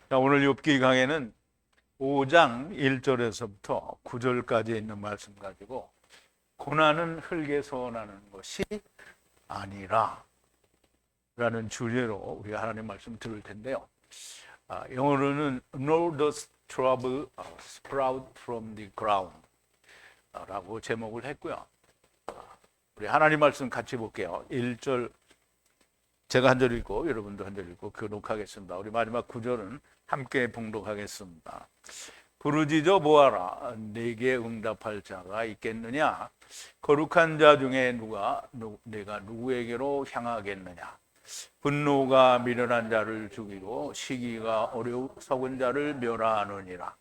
자, 오늘 욥기 강해는 5장 1절에서부터 9절까지 있는 말씀 가지고 고난은 흙에서 나는 것이 아니라 라는 주제로 우리 하나님 말씀 들을 텐데요. 영어로는 Nor does trouble sprout from the ground 라고 제목을 했고요. 우리 하나님 말씀 같이 볼게요. 1절 제가 한 절 읽고 여러분도 한 절 읽고 교독하겠습니다. 우리 마지막 9절은 함께 봉독하겠습니다. 부르짖어 보아라. 네게 응답할 자가 있겠느냐? 거룩한 자 중에 내가 누구에게로 향하겠느냐? 분노가 미련한 자를 죽이고 시기가 어리석은 자를 멸하느니라.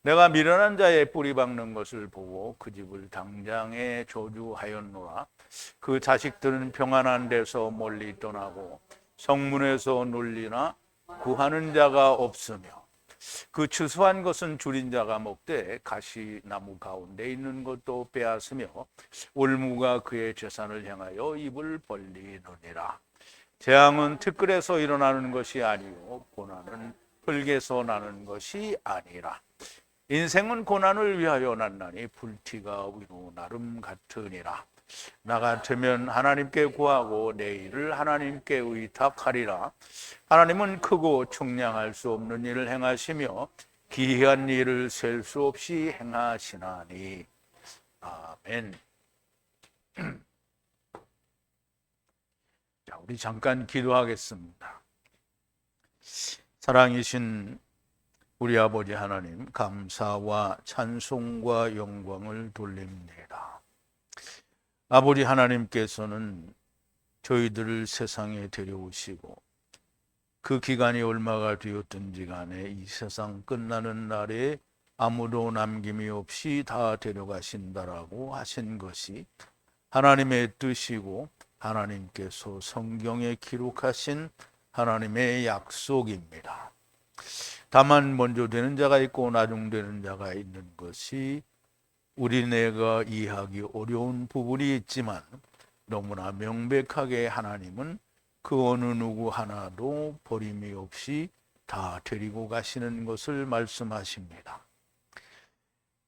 내가 미련한 자의 뿌리 박는 것을 보고 그 집을 당장에 저주하였노라. 그 자식들은 평안한 데서 멀리 떠나고 성문에서 놀리나 구하는 자가 없으며 그 추수한 것은 줄인 자가 먹되 가시나무 가운데 있는 것도 빼앗으며 올무가 그의 재산을 향하여 입을 벌리느니라. 재앙은 티끌에서 일어나는 것이 아니요 고난은 흙에서 나는 것이 아니라. 인생은 고난을 위하여 났나니 불티가 위로 나름 같으니라. 나 같으면 하나님께 구하고 내 일을 하나님께 의탁하리라. 하나님은 크고 측량할 수 없는 일을 행하시며 기이한 일을 셀 수 없이 행하시나니. 아멘. 자, 우리 잠깐 기도하겠습니다. 사랑이신 우리 아버지 하나님, 감사와 찬송과 영광을 돌립니다. 아버지 하나님께서는 저희들을 세상에 데려오시고 그 기간이 얼마가 되었든지 간에 이 세상 끝나는 날에 아무도 남김이 없이 다 데려가신다라고 하신 것이 하나님의 뜻이고 하나님께서 성경에 기록하신 하나님의 약속입니다. 다만 먼저 되는 자가 있고 나중 되는 자가 있는 것이 우리네가 이해하기 어려운 부분이 있지만 너무나 명백하게 하나님은 그 어느 누구 하나도 버림이 없이 다 데리고 가시는 것을 말씀하십니다.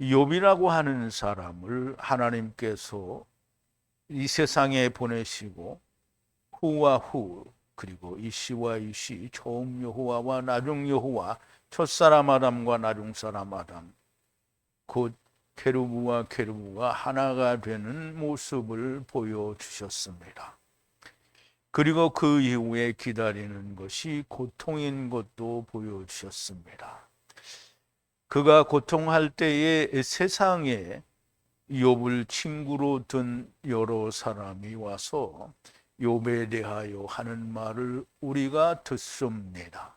욥이라고 하는 사람을 하나님께서 이 세상에 보내시고 후와 후 그리고 이시와 이시 처음 여호와와 나중 여호와 첫사람 아담과 나중 사람 아담 곧 케루브와 케루브가 하나가 되는 모습을 보여주셨습니다. 그리고 그 이후에 기다리는 것이 고통인 것도 보여주셨습니다. 그가 고통할 때에 세상에 욥을 친구로 둔 여러 사람이 와서 욥에 대하여 하는 말을 우리가 듣습니다.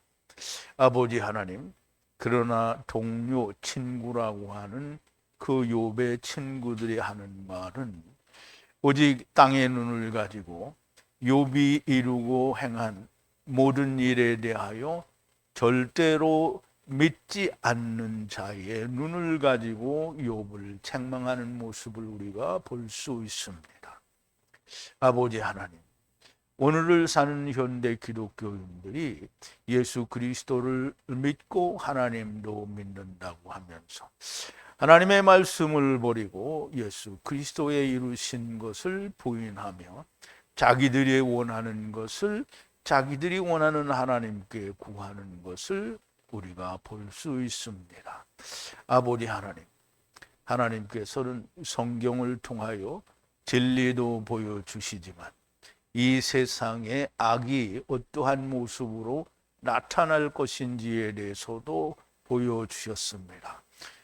아버지 하나님, 그러나 동료, 친구라고 하는 그 욥의 친구들이 하는 말은 오직 땅의 눈을 가지고 욥이 이루고 행한 모든 일에 대하여 절대로 믿지 않는 자의 눈을 가지고 욥을 책망하는 모습을 우리가 볼 수 있습니다. 아버지 하나님, 오늘을 사는 현대 기독교인들이 예수 그리스도를 믿고 하나님도 믿는다고 하면서 하나님의 말씀을 버리고 예수 그리스도의 이루신 것을 부인하며 자기들이 원하는 것을 자기들이 원하는 하나님께 구하는 것을 우리가 볼 수 있습니다. 아버지 하나님, 하나님께서는 성경을 통하여 진리도 보여주시지만 이 세상에 악이 어떠한 모습으로 나타날 것인지에 대해서도 보여주셨습니다.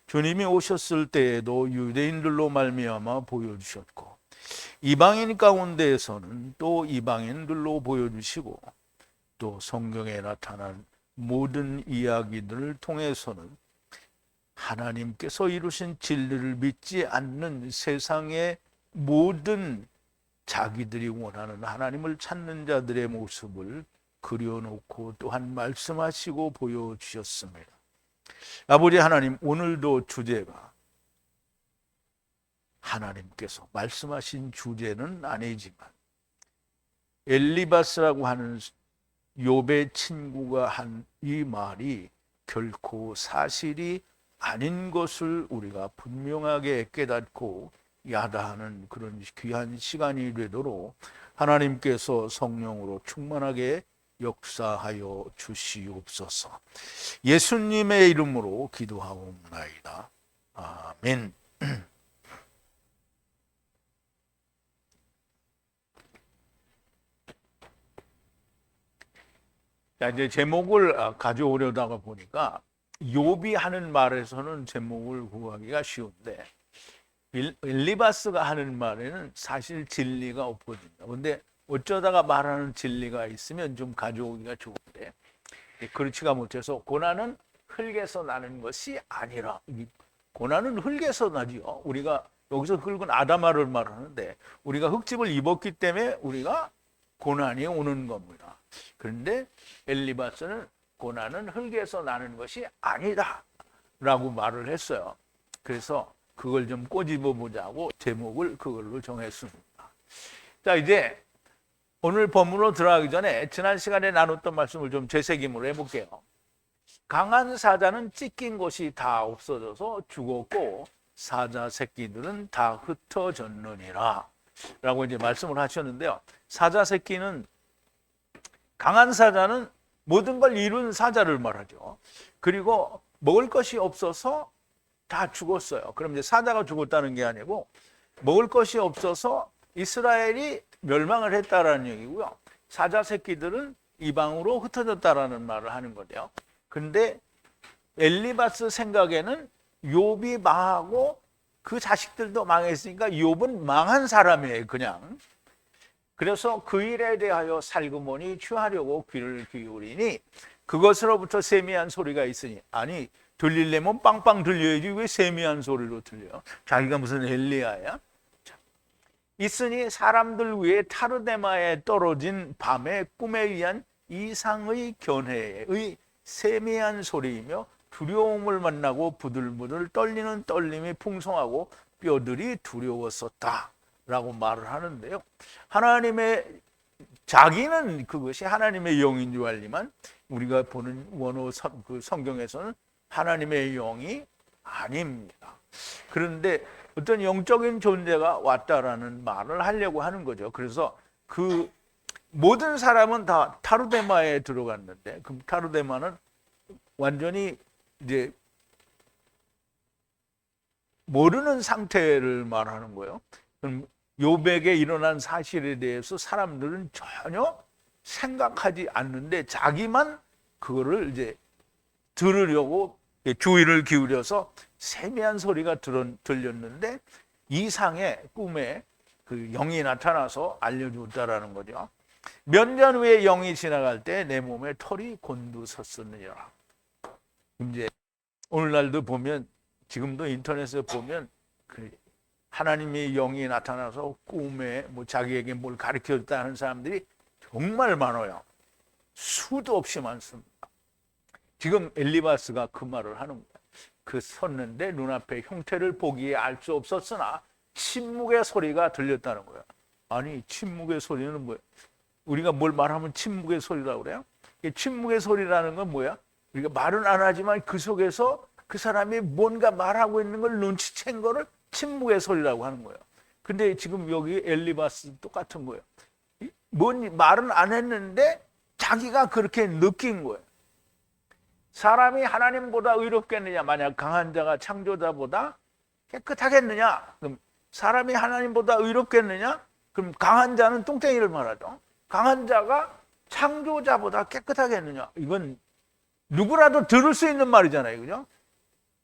주님이 오셨을 때에도 유대인들로 말미암아 보여주셨고 이방인 가운데에서는 또 이방인들로 보여주시고 또 성경에 나타난 모든 이야기들을 통해서는 하나님께서 이루신 진리를 믿지 않는 세상의 모든 자기들이 원하는 하나님을 찾는 자들의 모습을 그려놓고 또한 말씀하시고 보여주셨습니다. 아버지 하나님, 오늘도 주제가 하나님께서 말씀하신 주제는 아니지만 엘리바스라고 하는 욥의 친구가 한 이 말이 결코 사실이 아닌 것을 우리가 분명하게 깨닫고 야다하는 그런 귀한 시간이 되도록 하나님께서 성령으로 충만하게 역사하여 주시옵소서. 예수님의 이름으로 기도하옵나이다. 아멘. 자, 이제 제목을 가져오려다가 보니까 욥이 하는 말에서는 제목을 구하기가 쉬운데 엘리바스가 하는 말에는 사실 진리가 없거든요. 근데 어쩌다가 말하는 진리가 있으면 좀 가져오기가 좋은데 그렇지가 못해서 고난은 흙에서 나는 것이 아니라, 고난은 흙에서 나지요. 우리가 여기서 흙은 아담아를 말하는데 우리가 흙집을 입었기 때문에 우리가 고난이 오는 겁니다. 그런데 엘리바스는 고난은 흙에서 나는 것이 아니다 라고 말을 했어요. 그래서 그걸 좀 꼬집어 보자고 제목을 그걸로 정했습니다. 자, 이제 오늘 본문으로 들어가기 전에 지난 시간에 나눴던 말씀을 좀 재새김으로 해볼게요. 강한 사자는 찢긴 곳이 다 없어져서 죽었고 사자 새끼들은 다 흩어졌느니라 라고 이제 말씀을 하셨는데요. 사자 새끼는, 강한 사자는 모든 걸 이룬 사자를 말하죠. 그리고 먹을 것이 없어서 다 죽었어요. 그럼 이제 사자가 죽었다는 게 아니고 먹을 것이 없어서 이스라엘이 멸망을 했다라는 얘기고요. 사자 새끼들은 이방으로 흩어졌다라는 말을 하는 거죠. 근데 엘리바스 생각에는 욥이 망하고 그 자식들도 망했으니까 욥은 망한 사람이에요, 그냥. 그래서 그 일에 대하여 살그머니 취하려고 귀를 기울이니 그것으로부터 세미한 소리가 있으니, 아니 들리려면 빵빵 들려야지 왜 세미한 소리로 들려? 자기가 무슨 엘리야야? 있으니 사람들 위에 타르데마에 떨어진 밤의 꿈에 의한 이상의 견해의 세미한 소리이며 두려움을 만나고 부들부들 떨리는 떨림이 풍성하고 뼈들이 두려웠었다 라고 말을 하는데요. 하나님의, 자기는 그것이 하나님의 영인 줄 알지만 우리가 보는 원어 성경에서는 하나님의 영이 아닙니다. 그런데 어떤 영적인 존재가 왔다라는 말을 하려고 하는 거죠. 그래서 그 모든 사람은 다 타르데마에 들어갔는데, 그 타르데마는 완전히 이제 모르는 상태를 말하는 거예요. 그럼 욥에게 일어난 사실에 대해서 사람들은 전혀 생각하지 않는데 자기만 그거를 이제 들으려고 주의를 기울여서 세미한 소리가 들렸는데 이상의 꿈에 그 영이 나타나서 알려줬다라는 거죠. 몇 년 후에 영이 지나갈 때 내 몸에 털이 곤두섰느니라. 이제 오늘날도 보면, 지금도 인터넷에 보면 그 하나님의 영이 나타나서 꿈에 뭐 자기에게 뭘 가르쳐줬다 하는 사람들이 정말 많아요. 수도 없이 많습니다. 지금 엘리바스가 그 말을 하는 거예요. 그 섰는데 눈앞에 형태를 보기에 알 수 없었으나 침묵의 소리가 들렸다는 거예요. 아니, 침묵의 소리는 뭐예요? 우리가 뭘 말하면 침묵의 소리라고 그래요? 침묵의 소리라는 건 뭐야? 우리가 말은 안 하지만 그 속에서 그 사람이 뭔가 말하고 있는 걸 눈치챈 거를 침묵의 소리라고 하는 거예요. 근데 지금 여기 엘리바스 똑같은 거예요. 뭔 말은 안 했는데 자기가 그렇게 느낀 거예요. 사람이 하나님보다 의롭겠느냐? 만약 강한 자가 창조자보다 깨끗하겠느냐? 그럼 사람이 하나님보다 의롭겠느냐? 그럼 강한 자는 똥땡이를 말하죠. 강한 자가 창조자보다 깨끗하겠느냐? 이건 누구라도 들을 수 있는 말이잖아요, 그죠?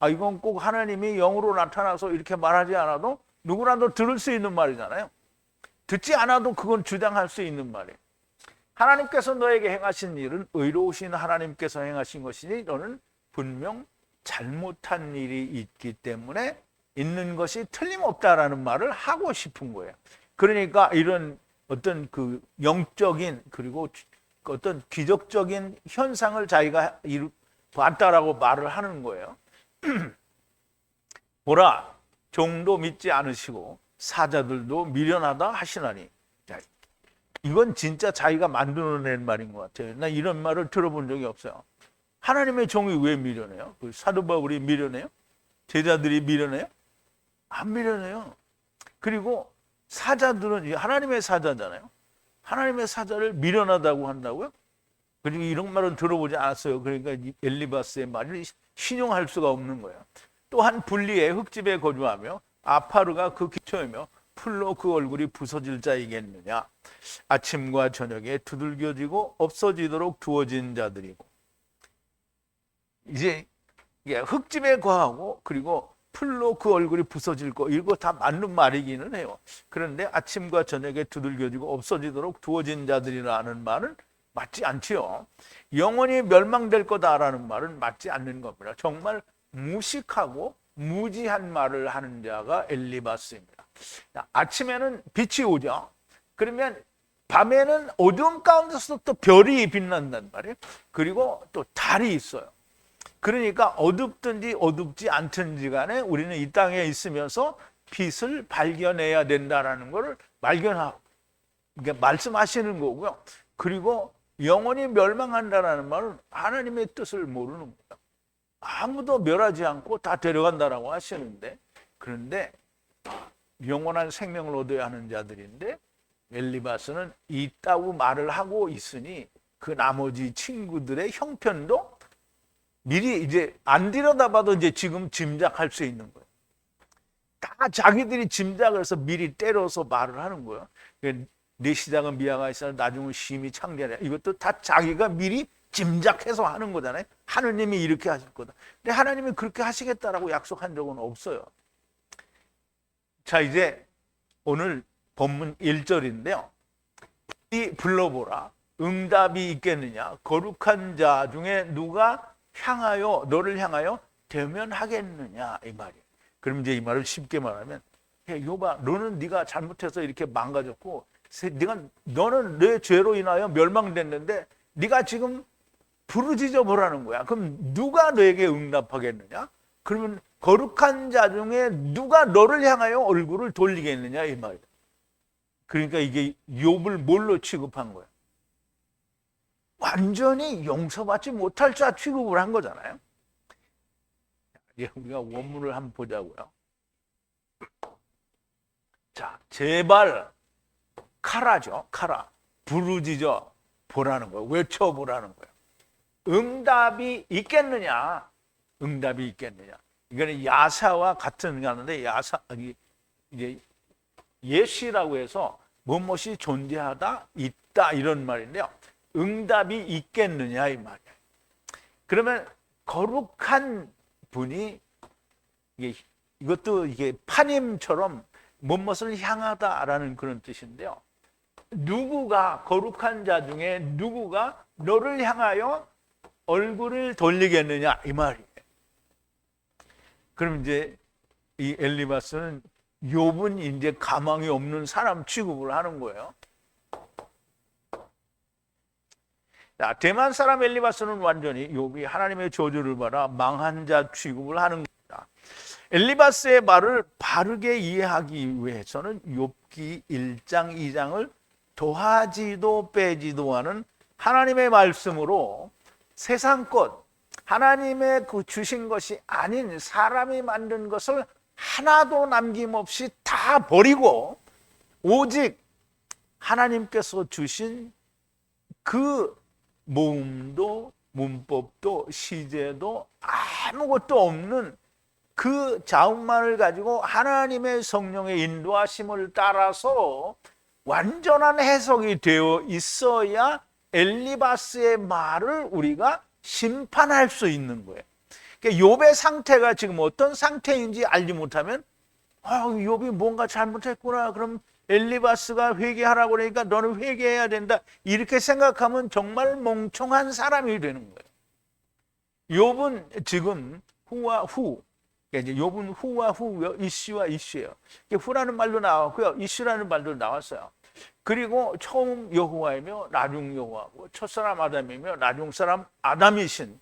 이건 꼭 하나님이 영으로 나타나서 이렇게 말하지 않아도 누구라도 들을 수 있는 말이잖아요. 듣지 않아도 그건 주장할 수 있는 말이에요. 하나님께서 너에게 행하신 일은 의로우신 하나님께서 행하신 것이니 너는 분명 잘못한 일이 있기 때문에 있는 것이 틀림없다라는 말을 하고 싶은 거예요. 그러니까 이런 어떤 그 영적인 그리고 어떤 기적적인 현상을 자기가 봤다라고 말을 하는 거예요. 보라, 종도 믿지 않으시고 사자들도 미련하다 하시나니. 자, 이건 진짜 자기가 만들어낸 말인 것 같아요. 나 이런 말을 들어본 적이 없어요. 하나님의 종이 왜 밀어내요? 그 사도 바울이 밀어내요? 제자들이 밀어내요? 안 밀어내요. 그리고 사자들은 하나님의 사자잖아요. 하나님의 사자를 밀어내다고 한다고요? 그리고 이런 말은 들어보지 않았어요. 그러니까 엘리바스의 말을 신용할 수가 없는 거예요. 또한 분리에 흙집에 거주하며 아파르가 그 기초이며 풀로 그 얼굴이 부서질 자이겠느냐. 아침과 저녁에 두들겨지고 없어지도록 두어진 자들이고. 이제 흙집에 거하고 그리고 풀로 그 얼굴이 부서질 거, 이거 다 맞는 말이기는 해요. 그런데 아침과 저녁에 두들겨지고 없어지도록 두어진 자들이라는 말은 맞지 않지요. 영원히 멸망될 거다라는 말은 맞지 않는 겁니다. 정말 무식하고 무지한 말을 하는 자가 엘리바스입니다. 아침에는 빛이 오죠. 그러면 밤에는 어두움 가운데서 또 별이 빛난단 말이에요. 그리고 또 달이 있어요. 그러니까 어둡든지 어둡지 않든지 간에 우리는 이 땅에 있으면서 빛을 발견해야 된다는 것을 말씀하시는 거고요. 그리고 영원히 멸망한다는 말은 하나님의 뜻을 모르는 거예요. 아무도 멸하지 않고 다 데려간다라고 하시는데, 그런데 영원한 생명을 얻어야 하는 자들인데 엘리바스는 있다고 말을 하고 있으니 그 나머지 친구들의 형편도 미리 이제 안 들여다봐도 이제 지금 짐작할 수 있는 거예요. 다 자기들이 짐작을 해서 미리 때려서 말을 하는 거예요. 내 시작은 미아가 있어 나중은 심히 창대하냐. 이것도 다 자기가 미리 짐작해서 하는 거잖아요. 하느님이 이렇게 하실 거다. 근데 하나님이 그렇게 하시겠다라고 약속한 적은 없어요. 자, 이제 오늘 본문 1절인데요. 이 불러보라. 응답이 있겠느냐. 거룩한 자 중에 누가 너를 향하여 대면하겠느냐, 이 말이에요. 그럼 이제 이 말을 쉽게 말하면, 욥아, 너는 네가 잘못해서 이렇게 망가졌고 너는 내 죄로 인하여 멸망됐는데 네가 지금 부르짖어 보라는 거야. 그럼 누가 너에게 응답하겠느냐? 그러면 거룩한 자 중에 누가 너를 향하여 얼굴을 돌리겠느냐, 이 말이에요. 그러니까 이게 욥을 뭘로 취급한 거예요? 완전히 용서받지 못할 자 취급을 한 거잖아요. 이제 우리가 원문을 한번 보자고요. 자, 제발 카라죠. 카라. 부르짖어 보라는 거예요. 외쳐보라는 거예요. 응답이 있겠느냐? 응답이 있겠느냐? 이거는 야사와 같은 가는데 이제 예시라고 해서 무엇이 존재하다, 있다 이런 말인데요. 응답이 있겠느냐 이 말이에요. 그러면 거룩한 분이 이것도 이게 파님처럼 무엇을 향하다라는 그런 뜻인데요. 누구가 거룩한 자 중에 누구가 너를 향하여 얼굴을 돌리겠느냐 이 말이에요. 그럼 이제 이 엘리바스는 욥은 이제 가망이 없는 사람 취급을 하는 거예요. 자, 대만 사람 엘리바스는 완전히 욥이 하나님의 저주를 받아 망한 자 취급을 하는 겁니다. 엘리바스의 말을 바르게 이해하기 위해서는 욥기 1장 2장을 더하지도 빼지도 않은 하나님의 말씀으로 세상 것, 하나님의 그 주신 것이 아닌 사람이 만든 것을 하나도 남김없이 다 버리고 오직 하나님께서 주신 그 모음도 문법도 시제도 아무것도 없는 그 자음만을 가지고 하나님의 성령의 인도하심을 따라서 완전한 해석이 되어 있어야 엘리바스의 말을 우리가 심판할 수 있는 거예요. 그러니까 욥의 상태가 지금 어떤 상태인지 알지 못하면 욥이 뭔가 잘못했구나. 그럼 엘리바스가 회개하라고 그러니까 너는 회개해야 된다. 이렇게 생각하면 정말 멍청한 사람이 되는 거예요. 욥은 지금 후와 후, 이제 욥은 후와 후고요, 이슈와 이슈예요. 후라는 말도 나왔고요, 이슈라는 말도 나왔어요. 그리고 처음 여호와이며 나중 여호와고 첫사람 아담이며 나중 사람 아담이신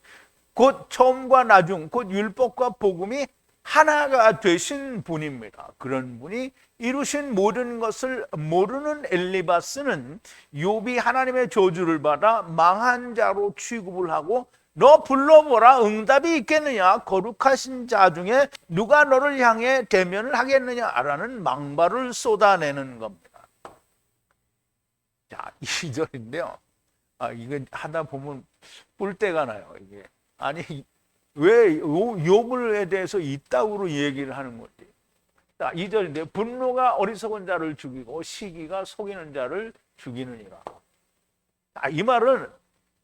곧 처음과 나중 곧 율법과 복음이 하나가 되신 분입니다. 그런 분이 이루신 모든 것을 모르는 엘리바스는 욥이 하나님의 저주를 받아 망한 자로 취급을 하고 너 불러보라. 응답이 있겠느냐? 거룩하신 자 중에 누가 너를 향해 대면을 하겠느냐라는 망발을 쏟아내는 겁니다. 자, 2절인데요. 이거 하다 보면 뿔 때가 나요. 이게 아니 왜 욥에 대해서 이따구로 얘기를 하는 건지. 자, 2절인데 분노가 어리석은 자를 죽이고 시기가 속이는 자를 죽이느니라. 이 말은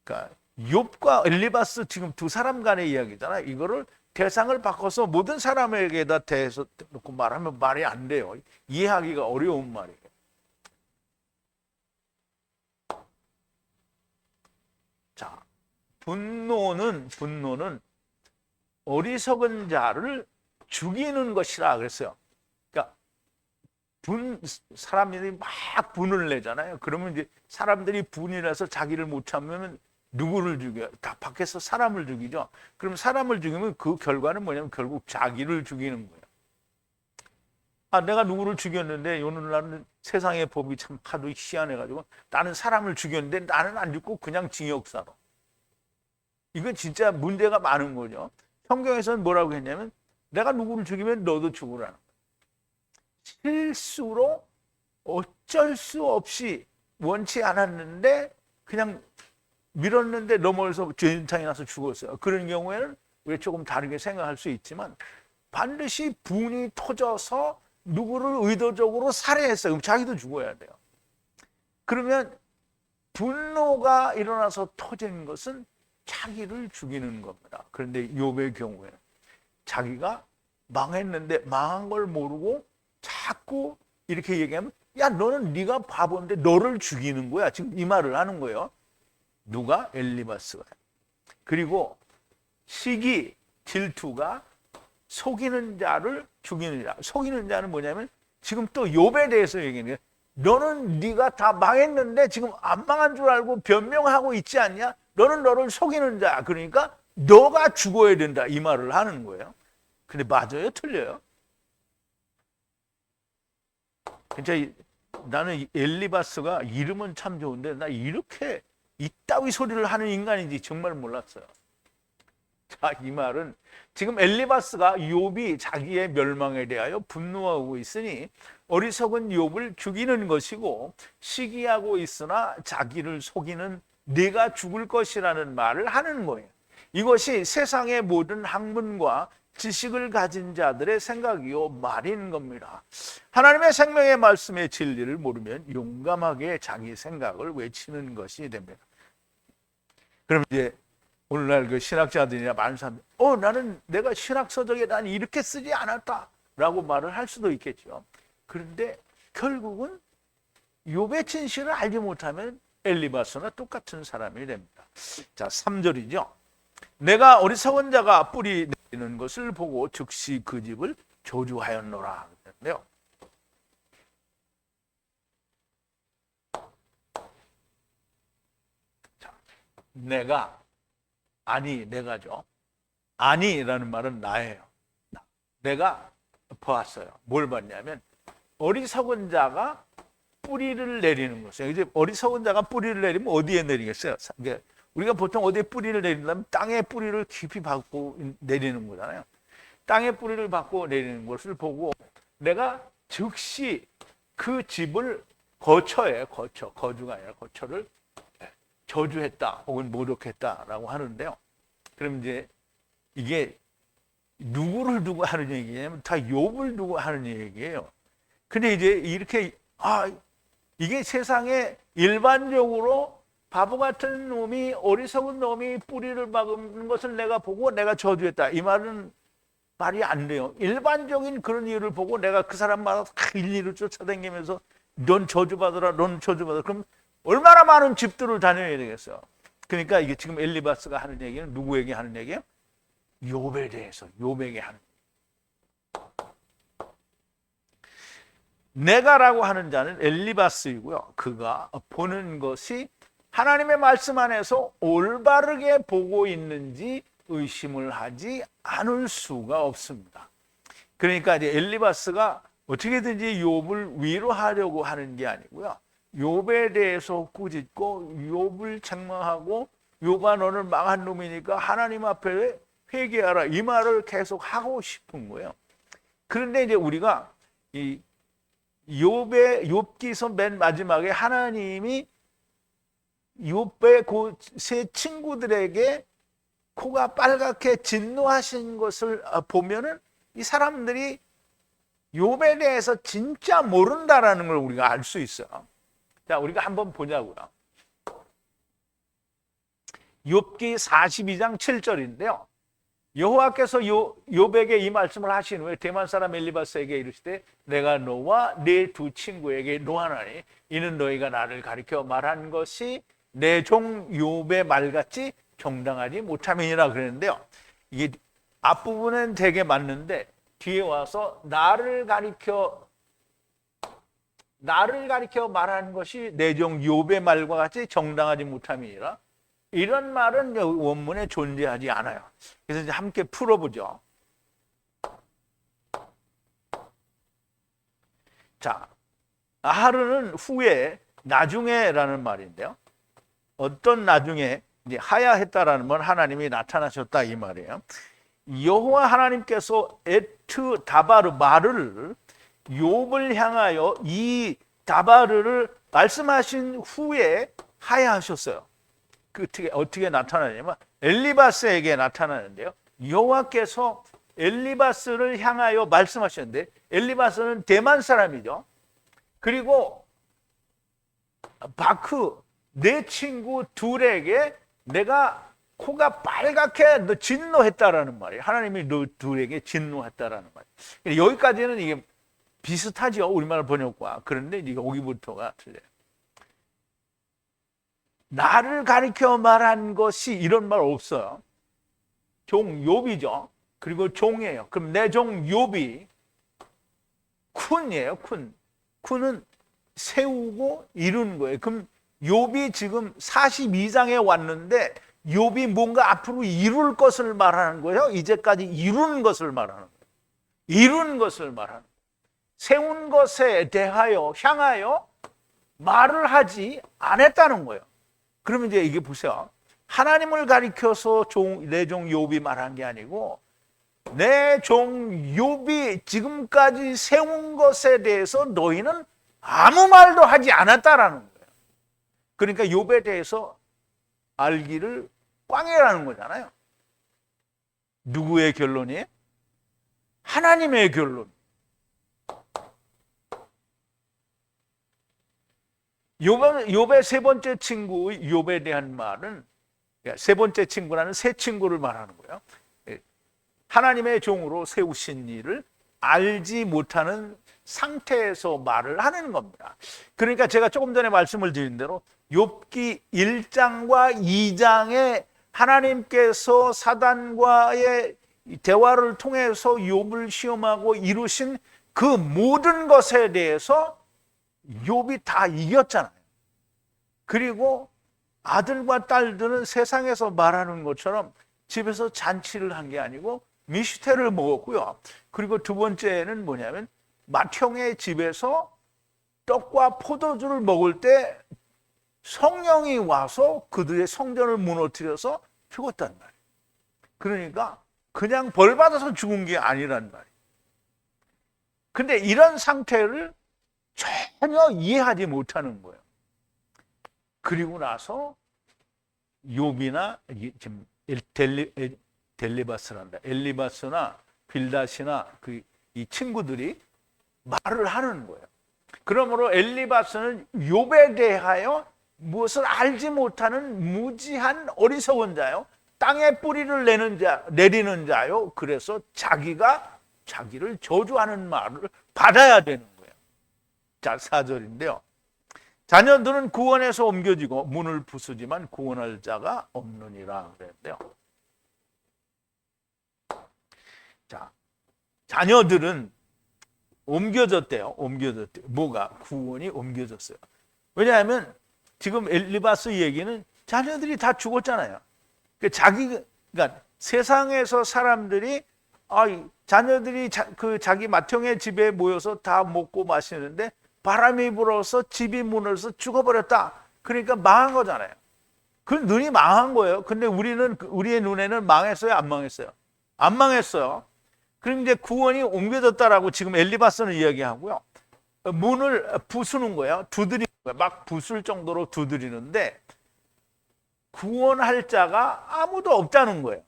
그러니까 욥과 엘리바스 지금 두 사람 간의 이야기잖아요. 이거를 대상을 바꿔서 모든 사람에게다 대해서 놓고 말하면 말이 안 돼요. 이해하기가 어려운 말이에요. 자, 분노는 어리석은 자를 죽이는 것이라 그랬어요. 그러니까 사람들이 막 분을 내잖아요. 그러면 이제 사람들이 분이 나서 자기를 못 참으면 누구를 죽여요? 다 밖에서 사람을 죽이죠. 그럼 사람을 죽이면 그 결과는 뭐냐면 결국 자기를 죽이는 거예요. 내가 누구를 죽였는데 오늘날은 세상의 법이 참 하도 희한해가지고 나는 사람을 죽였는데 나는 안 죽고 그냥 징역사로. 이건 진짜 문제가 많은 거죠. 성경에서는 뭐라고 했냐면 내가 누구를 죽이면 너도 죽으라는 거예요. 실수로 어쩔 수 없이 원치 않았는데 그냥 밀었는데 넘어져서 죄인탕이 나서 죽었어요. 그런 경우에는 왜 조금 다르게 생각할 수 있지만 반드시 분이 터져서 누구를 의도적으로 살해했어요. 그럼 자기도 죽어야 돼요. 그러면 분노가 일어나서 터진 것은 자기를 죽이는 겁니다. 그런데 욥의 경우에는 자기가 망했는데 망한 걸 모르고 자꾸 이렇게 얘기하면 야 너는 네가 바보인데 너를 죽이는 거야. 지금 이 말을 하는 거예요. 누가? 엘리바스가. 그리고 시기, 질투가 속이는 자를 죽이는 자. 속이는 자는 뭐냐면 지금 또 욥에 대해서 얘기하는 거예요. 너는 네가 다 망했는데 지금 안 망한 줄 알고 변명하고 있지 않냐? 너는 너를 속이는 자. 그러니까 너가 죽어야 된다. 이 말을 하는 거예요. 근데 맞아요? 틀려요? 진짜 나는 엘리바스가 이름은 참 좋은데 나 이렇게 이따위 소리를 하는 인간인지 정말 몰랐어요. 자, 이 말은 지금 엘리바스가 욥이 자기의 멸망에 대하여 분노하고 있으니 어리석은 욥을 죽이는 것이고 시기하고 있으나 자기를 속이는 네가 죽을 것이라는 말을 하는 거예요. 이것이 세상의 모든 학문과 지식을 가진 자들의 생각이요 말인 겁니다. 하나님의 생명의 말씀의 진리를 모르면 용감하게 자기 생각을 외치는 것이 됩니다. 그럼 이제 오늘날 그 신학자들이나 많은 사람들이 나는 내가 신학서적에 난 이렇게 쓰지 않았다라고 말을 할 수도 있겠죠. 그런데 결국은 욥의 진실을 알지 못하면 엘리바스나 똑같은 사람이 됩니다. 자, 3절이죠. 내가 어리석은 자가 뿌리 내리는 것을 보고 즉시 그 집을 저주하였노라. 그랬는데요. 자, 내가죠. 아니라는 말은 나예요. 내가 보았어요. 뭘 봤냐면 어리석은 자가 뿌리를 내리는 것이에요. 이제 어리석은 자가 뿌리를 내리면 어디에 내리겠어요? 우리가 보통 어디에 뿌리를 내린다면 땅에 뿌리를 깊이 받고 내리는 거잖아요. 땅에 뿌리를 받고 내리는 것을 보고 내가 즉시 그 집을 거주가 아니라 거처를 저주했다 혹은 모독했다라고 하는데요. 그럼 이제 이게 누구를 두고 하는 얘기냐면 다 욥을 두고 하는 얘기예요. 근데 이제 이렇게 이게 세상에 일반적으로 바보 같은 놈이 어리석은 놈이 뿌리를 박는 것을 내가 보고 내가 저주했다. 이 말은 말이 안 돼요. 일반적인 그런 이유를 보고 내가 그 사람마다 일일이 쫓아다니면서 넌 저주받으라, 넌 저주받으라. 그럼 얼마나 많은 집들을 다녀야 되겠어요. 그러니까 이게 지금 엘리바스가 하는 얘기는 누구에게 하는 얘기예요? 욥에 대해서, 욥에게 하는 얘기예요. 내가라고 하는 자는 엘리바스이고요. 그가 보는 것이 하나님의 말씀 안에서 올바르게 보고 있는지 의심을 하지 않을 수가 없습니다. 그러니까 이제 엘리바스가 어떻게든지 욥을 위로하려고 하는 게 아니고요. 욥에 대해서 꾸짖고 욥을 책망하고 욥아 너는 망한 놈이니까 하나님 앞에 회개하라. 이 말을 계속 하고 싶은 거예요. 그런데 이제 우리가 이 욥기서 맨 마지막에 하나님이 욥의 그 세 친구들에게 코가 빨갛게 진노하신 것을 보면은 이 사람들이 욥에 대해서 진짜 모른다라는 걸 우리가 알 수 있어요. 자, 우리가 한번 보자고요. 욥기 42장 7절인데요. 여호와께서 욥에게 이 말씀을 하신 후에 대만 사람 엘리바스에게 이르시되 내가 너와 네 두 친구에게 노하나니 이는 너희가 나를 가리켜 말한 것이 내 종 욥의 말같이 정당하지 못함이니라 그랬는데요. 이게 앞부분은 되게 맞는데 뒤에 와서 나를 가리켜 말하는 것이 내 종 욥의 말과 같이 정당하지 못함이니라. 이런 말은 원문에 존재하지 않아요. 그래서 이제 함께 풀어보죠. 자, 아하르는 후에 나중에라는 말인데요. 어떤 나중에 이제 하야했다라는 건 하나님이 나타나셨다 이 말이에요. 여호와 하나님께서 에트 다바르 말을 욥을 향하여 이 다바르를 말씀하신 후에 하야하셨어요. 어떻게 나타나냐면 엘리바스에게 나타나는데요. 여호와께서 엘리바스를 향하여 말씀하셨는데 엘리바스는 대만 사람이죠. 그리고 바크 내 친구 둘에게 내가 코가 빨갛게 진노했다라는 말이에요. 하나님이 너 둘에게 진노했다라는 말이에요. 여기까지는 이게 비슷하죠. 우리말 번역과. 그런데 이제 여기부터가 틀려요. 나를 가리켜 말한 것이 이런 말 없어요. 종 욥이죠. 그리고 종이에요. 그럼 내 종 욥이 쿤이에요. 쿤은 세우고 이룬 거예요. 그럼 욥이 지금 42장에 왔는데 욥이 뭔가 앞으로 이룰 것을 말하는 거예요. 이제까지 이룬 것을 말하는 거예요. 이룬 것을 말하는 거예요. 세운 것에 대하여 향하여 말을 하지 않았다는 거예요. 그러면 이제 이게 보세요. 하나님을 가리켜서 내 종 욥이 말한 게 아니고 내 종 욥이 지금까지 세운 것에 대해서 너희는 아무 말도 하지 않았다라는 거예요. 그러니까 욥에 대해서 알기를 꽝이라는 거잖아요. 누구의 결론이에요? 하나님의 결론. 욥의 세 번째 친구 욥에 대한 말은 세 번째 친구라는 새 친구를 말하는 거예요. 하나님의 종으로 세우신 일을 알지 못하는 상태에서 말을 하는 겁니다. 그러니까 제가 조금 전에 말씀을 드린 대로 욥기 1장과 2장에 하나님께서 사단과의 대화를 통해서 욥을 시험하고 이루신 그 모든 것에 대해서 욥이 다 이겼잖아요. 그리고 아들과 딸들은 세상에서 말하는 것처럼 집에서 잔치를 한 게 아니고 미슈테를 먹었고요. 그리고 두 번째는 뭐냐면 맏형의 집에서 떡과 포도주를 먹을 때 성령이 와서 그들의 성전을 무너뜨려서 죽었단 말이에요. 그러니까 그냥 벌 받아서 죽은 게 아니란 말이에요. 근데 이런 상태를 전혀 이해하지 못하는 거예요. 그리고 나서 욥이나 지금 엘리바스나 빌닷이나 이 친구들이 말을 하는 거예요. 그러므로 엘리바스는 욥에 대하여 무엇을 알지 못하는 무지한 어리석은 자요, 땅에 뿌리를 내리는 자요. 그래서 자기가 자기를 저주하는 말을 받아야 되는 거예요. 자, 4절인데요. 자녀들은 구원에서 옮겨지고 문을 부수지만 구원할 자가 없느니라 그랬는데요. 자, 자녀들은 옮겨졌대요. 뭐가? 구원이 옮겨졌어요. 왜냐하면 지금 엘리바스 얘기는 자녀들이 다 죽었잖아요. 그러니까 세상에서 사람들이 자녀들이 자기 맏형의 집에 모여서 다 먹고 마시는데 바람이 불어서 집이 무너져서 죽어버렸다. 그러니까 망한 거잖아요. 그 눈이 망한 거예요. 근데 우리의 눈에는 망했어요, 안 망했어요? 안 망했어요. 그럼 이제 구원이 옮겨졌다라고 지금 엘리바스는 이야기하고요. 문을 부수는 거예요. 두드리는 거예요. 막 부술 정도로 두드리는데 구원할 자가 아무도 없다는 거예요.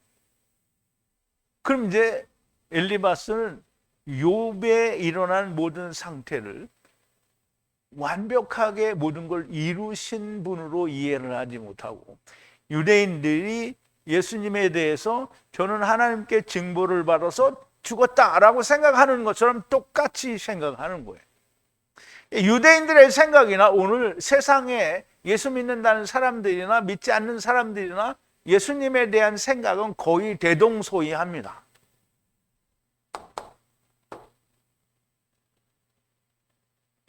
그럼 이제 엘리바스는 욥에 일어난 모든 상태를 완벽하게 모든 걸 이루신 분으로 이해를 하지 못하고, 유대인들이 예수님에 대해서 저는 하나님께 징벌을 받아서 죽었다라고 생각하는 것처럼 똑같이 생각하는 거예요. 유대인들의 생각이나 오늘 세상에 예수 믿는다는 사람들이나 믿지 않는 사람들이나 예수님에 대한 생각은 거의 대동소이합니다.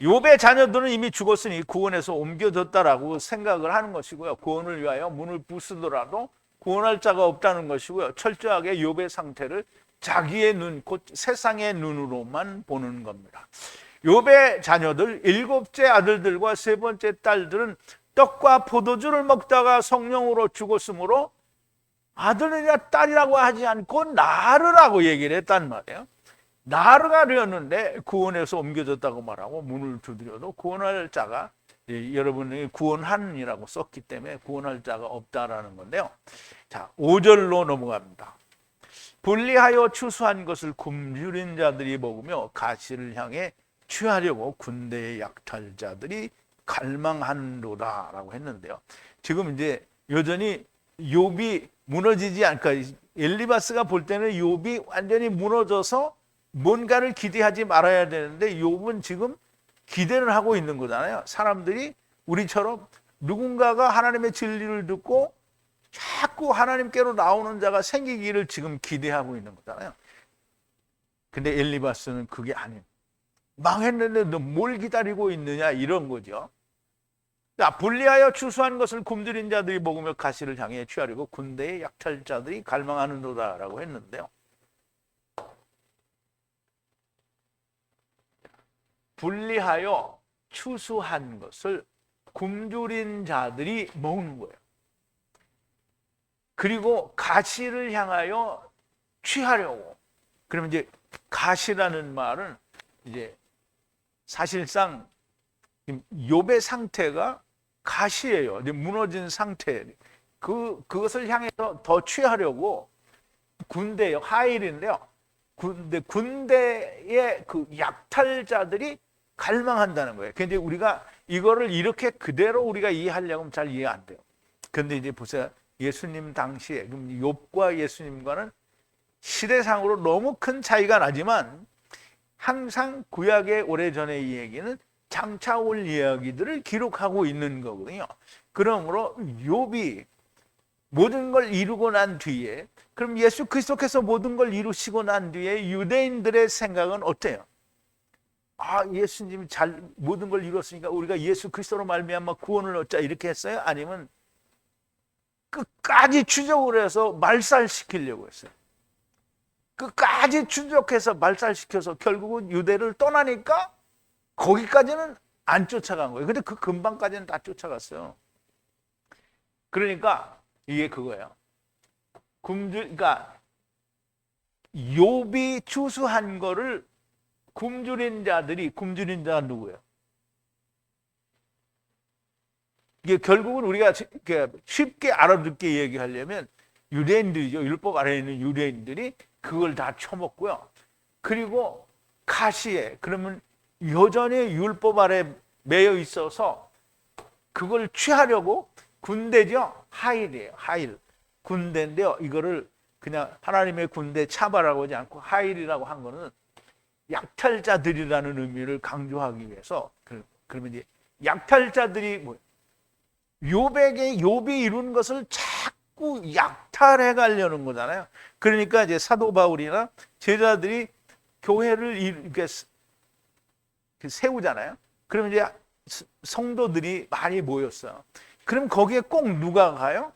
욥의 자녀들은 이미 죽었으니 구원에서 옮겨졌다라고 생각을 하는 것이고요. 구원을 위하여 문을 부수더라도 구원할 자가 없다는 것이고요. 철저하게 욥의 상태를 자기의 눈, 곧 세상의 눈으로만 보는 겁니다. 욥의 자녀들, 7째 아들들과 3번째 딸들은 떡과 포도주를 먹다가 성령으로 죽었으므로 아들이나 딸이라고 하지 않고 나르라고 얘기를 했단 말이에요. 나르가 되었는데 구원에서 옮겨졌다고 말하고 문을 두드려도 구원할 자가, 여러분이 구원한이라고 썼기 때문에 구원할 자가 없다라는 건데요. 자, 5절로 넘어갑니다. 분리하여 추수한 것을 굶주린 자들이 먹으며 가시를 향해 취하려고 군대의 약탈자들이 갈망하는도다라고 했는데요. 지금 이제 여전히 욥이 무너지지 않을까, 엘리바스가 볼 때는 욥이 완전히 무너져서 뭔가를 기대하지 말아야 되는데 욥은 지금 기대를 하고 있는 거잖아요. 사람들이 우리처럼 누군가가 하나님의 진리를 듣고 자꾸 하나님께로 나오는 자가 생기기를 지금 기대하고 있는 거잖아요. 근데 엘리바스는 그게 아니에요. 망했는데 너 뭘 기다리고 있느냐, 이런 거죠. 자, 분리하여 추수한 것을 굶주린 자들이 먹으며 가시를 향해 취하려고 군대의 약탈자들이 갈망하는도다라고 했는데요. 분리하여 추수한 것을 굶주린 자들이 먹는 거예요. 그리고 가시를 향하여 취하려고. 그러면 이제 가시라는 말은 이제 사실상 욥의 상태가 가시예요. 이제 무너진 상태. 그것을 향해서 더 취하려고 군대요, 하일인데요. 군대의 그 약탈자들이 갈망한다는 거예요. 근데 우리가 이거를 이렇게 그대로 우리가 이해하려고 하면 잘 이해 안 돼요. 근데 이제 보세요. 예수님 당시에, 그럼 욥과 예수님과는 시대상으로 너무 큰 차이가 나지만 항상 구약의 오래전의 이야기는 장차 올 이야기들을 기록하고 있는 거거든요. 그러므로 욥이 모든 걸 이루고 난 뒤에, 그럼 예수 그리스도께서 모든 걸 이루시고 난 뒤에 유대인들의 생각은 어때요? 아, 예수님이 잘 모든 걸 이뤘으니까 우리가 예수 그리스도로 말미암아 구원을 얻자, 이렇게 했어요? 아니면 끝까지 추적을 해서 말살시키려고 했어요? 끝까지 추적해서 말살시켜서 결국은 유대를 떠나니까 거기까지는 안 쫓아간 거예요. 근데 그 근방까지는 다 쫓아갔어요. 그러니까 이게 그거예요. 그러니까 욥이 추수한 거를 굶주린 자가 누구예요? 이게 결국은 우리가 쉽게 알아듣게 얘기하려면 유대인들이죠. 율법 아래에 있는 유대인들이 그걸 다 처먹고요. 그리고 가시에, 그러면 여전히 율법 아래 매여 있어서 그걸 취하려고 군대죠. 하일이에요. 하일. 군대인데요. 이거를 그냥 하나님의 군대 차바라고 하지 않고 하일이라고 한 거는 약탈자들이라는 의미를 강조하기 위해서, 그러면 이제 약탈자들이 뭐, 욥이 이룬 것을 자꾸 약탈해 가려는 거잖아요. 그러니까 이제 사도 바울이나 제자들이 교회를 이렇게 세우잖아요. 그러면 이제 성도들이 많이 모였어요. 그럼 거기에 꼭 누가 가요?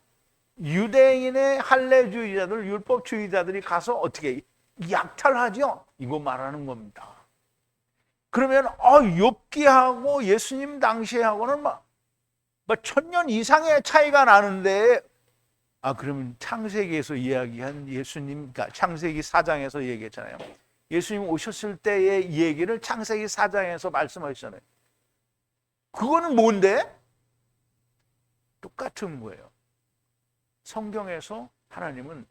유대인의 할례주의자들, 율법주의자들이 가서 어떻게 약탈하죠? 이거 말하는 겁니다. 그러면 욥기하고 예수님 당시하고는 막 뭐 1000년 이상의 차이가 나는데, 그러면 창세기에서 이야기한 예수님, 그러니까 창세기 4장에서 얘기했잖아요. 예수님 오셨을 때의 얘기를 창세기 4장에서 말씀하셨잖아요. 그거는 뭔데? 똑같은 거예요. 성경에서 하나님은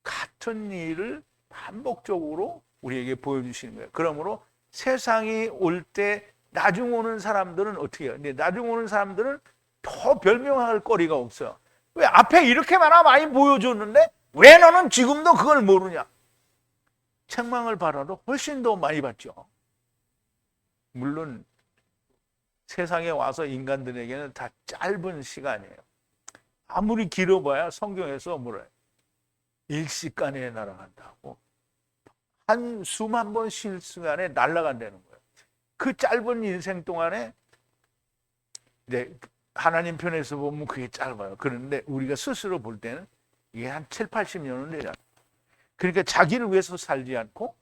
같은 일을 반복적으로 우리에게 보여주시는 거예요. 그러므로 세상이 올 때 나중 오는 사람들은 어떻게 해요? 근데 나중 오는 사람들은 더 별명할 거리가 없어요. 왜 앞에 이렇게 많이 보여줬는데 왜 너는 지금도 그걸 모르냐? 책망을 받아도 훨씬 더 많이 받죠. 물론 세상에 와서 인간들에게는 다 짧은 시간이에요. 아무리 길어봐야 성경에서 뭐래? 일시간에 날아간다고. 한 수만 번 쉴 시간에 날아간다는 거예요. 그 짧은 인생 동안에 하나님 편에서 보면 그게 짧아요. 그런데 우리가 스스로 볼 때는 이게 한 7, 80년은 되잖아요. 그러니까 자기를 위해서 살지 않고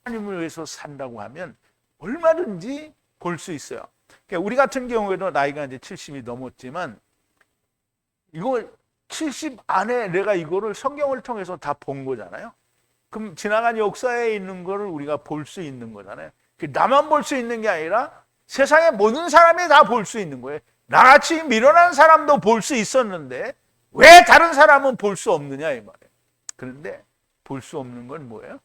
하나님을 위해서 산다고 하면 얼마든지 볼 수 있어요. 그러니까 우리 같은 경우에도 나이가 이제 70이 넘었지만 이거 70 안에 내가 이거를 성경을 통해서 다 본 거잖아요. 그럼 지나간 역사에 있는 거를 우리가 볼 수 있는 거잖아요. 나만 볼 수 있는 게 아니라 세상의 모든 사람이 다 볼 수 있는 거예요. 나같이 미련한 사람도 볼 수 있었는데 왜 다른 사람은 볼 수 없느냐 이 말이에요. 그런데 볼 수 없는 건 뭐예요?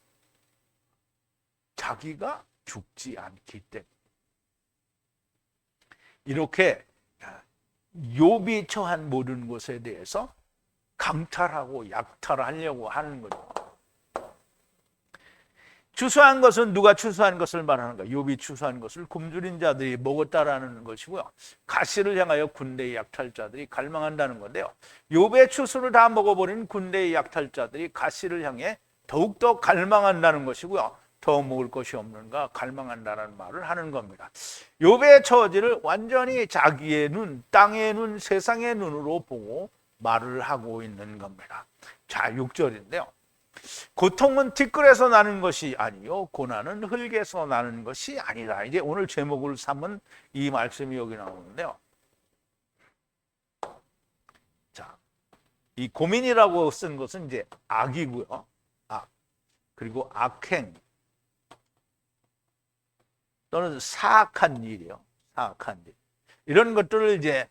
자기가 죽지 않기 때문에. 이렇게 욥이 처한 모든 것에 대해서 강탈하고 약탈하려고 하는 거죠. 추수한 것은 누가 추수한 것을 말하는가? 욥이 추수한 것을 굶주린 자들이 먹었다라는 것이고요. 가시를 향하여 군대의 약탈자들이 갈망한다는 건데요. 욥의 추수를 다 먹어버린 군대의 약탈자들이 가시를 향해 더욱더 갈망한다는 것이고요. 더 먹을 것이 없는가 갈망한다는 말을 하는 겁니다. 욥의 처지를 완전히 자기의 눈, 땅의 눈, 세상의 눈으로 보고 말을 하고 있는 겁니다. 자, 6절인데요. 고통은 티끌에서 나는 것이 아니요 고난은 흙에서 나는 것이 아니라. 이제 오늘 제목을 삼은 이 말씀이 여기 나오는데요. 자, 이 고민이라고 쓴 것은 이제 악이고요. 그리고 악행 또는 사악한 일이요. 사악한 일. 이런 것들을 이제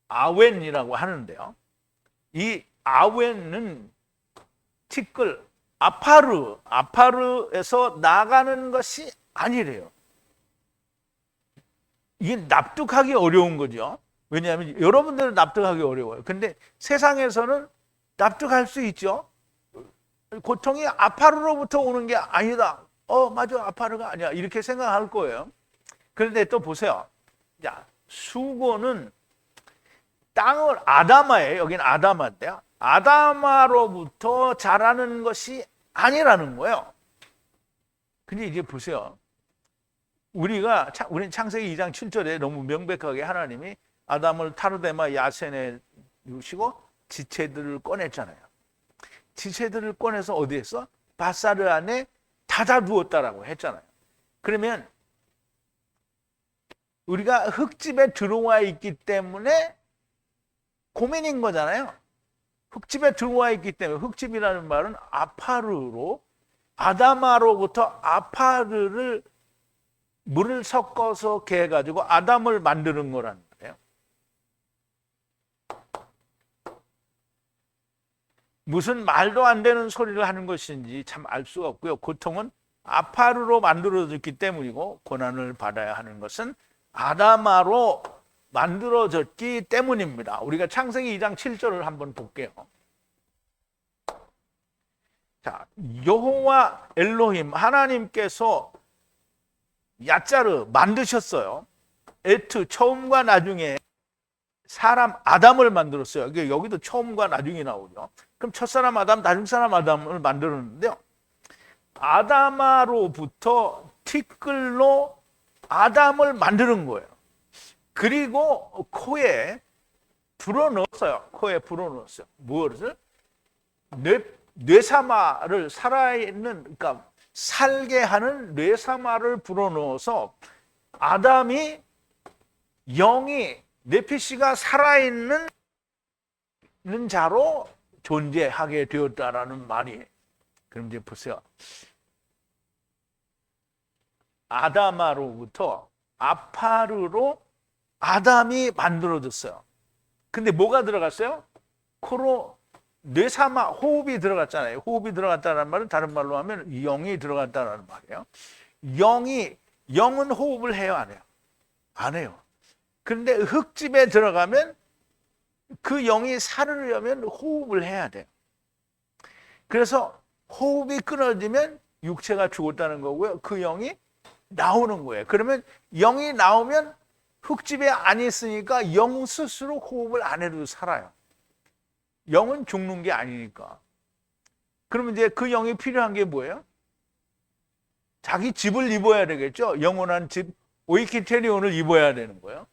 아웬이라고 하는데요. 이 아웬은 티끌, 아파르에서 나가는 것이 아니래요. 이게 납득하기 어려운 거죠. 왜냐하면 여러분들은 납득하기 어려워요. 근데 세상에서는 납득할 수 있죠. 고통이 아파르로부터 오는 게 아니다. 맞아, 아파르가 아니야. 이렇게 생각할 거예요. 그런데 또 보세요. 자, 수고는 땅을 아다마예요. 여기는 아다마인데요. 아다마로부터 자라는 것이 아니라는 거예요. 근데 이제 보세요. 우리는 창세기 2장 7절에 너무 명백하게 하나님이 아담을 타르데마 야센에 두시고 지체들을 꺼냈잖아요. 지체들을 꺼내서 어디에서? 바사르 안에 닫아두었다라고 했잖아요. 그러면 우리가 흙집에 들어와 있기 때문에 고민인 거잖아요. 흙집에 들어와 있기 때문에. 흙집이라는 말은 아파르로, 아다마로부터 아파르를 물을 섞어서 이렇게 해가지고 아담을 만드는 거라는 거예요. 무슨 말도 안 되는 소리를 하는 것인지 참 알 수가 없고요. 고통은 아파르로 만들어졌기 때문이고 고난을 받아야 하는 것은 아다마로 만들어졌기 때문입니다. 우리가 창세기 2장 7절을 한번 볼게요. 자, 여호와 엘로힘 하나님께서 야자르 만드셨어요. 에트 처음과 나중에 사람 아담을 만들었어요. 여기도 처음과 나중이 나오죠. 그럼 첫사람 아담, 나중사람 아담을 만들었는데요. 아다마로부터 티끌로 아담을 만드는 거예요. 그리고 코에 불어넣었어요. 코에 불어넣었어요. 무엇을? 뇌사마를 살아있는, 그러니까 살게 하는 뇌사마를 불어넣어서 아담이 영이 네피시가 살아있는 자로 존재하게 되었다라는 말이에요. 그럼 이제 보세요. 아담아로부터 아파르로 아담이 만들어졌어요. 근데 뭐가 들어갔어요? 코로 뇌사마, 호흡이 들어갔잖아요. 호흡이 들어갔다는 말은 다른 말로 하면 영이 들어갔다는 말이에요. 영은 호흡을 해요, 안 해요? 안 해요. 근데 흙집에 들어가면 그 영이 살으려면 호흡을 해야 돼요. 그래서 호흡이 끊어지면 육체가 죽었다는 거고요. 그 영이 나오는 거예요. 그러면 영이 나오면 흙집에 안 있으니까 영 스스로 호흡을 안 해도 살아요. 영은 죽는 게 아니니까. 그러면 이제 그 영이 필요한 게 뭐예요? 자기 집을 입어야 되겠죠. 영원한 집, 오이키테리온을 입어야 되는 거예요.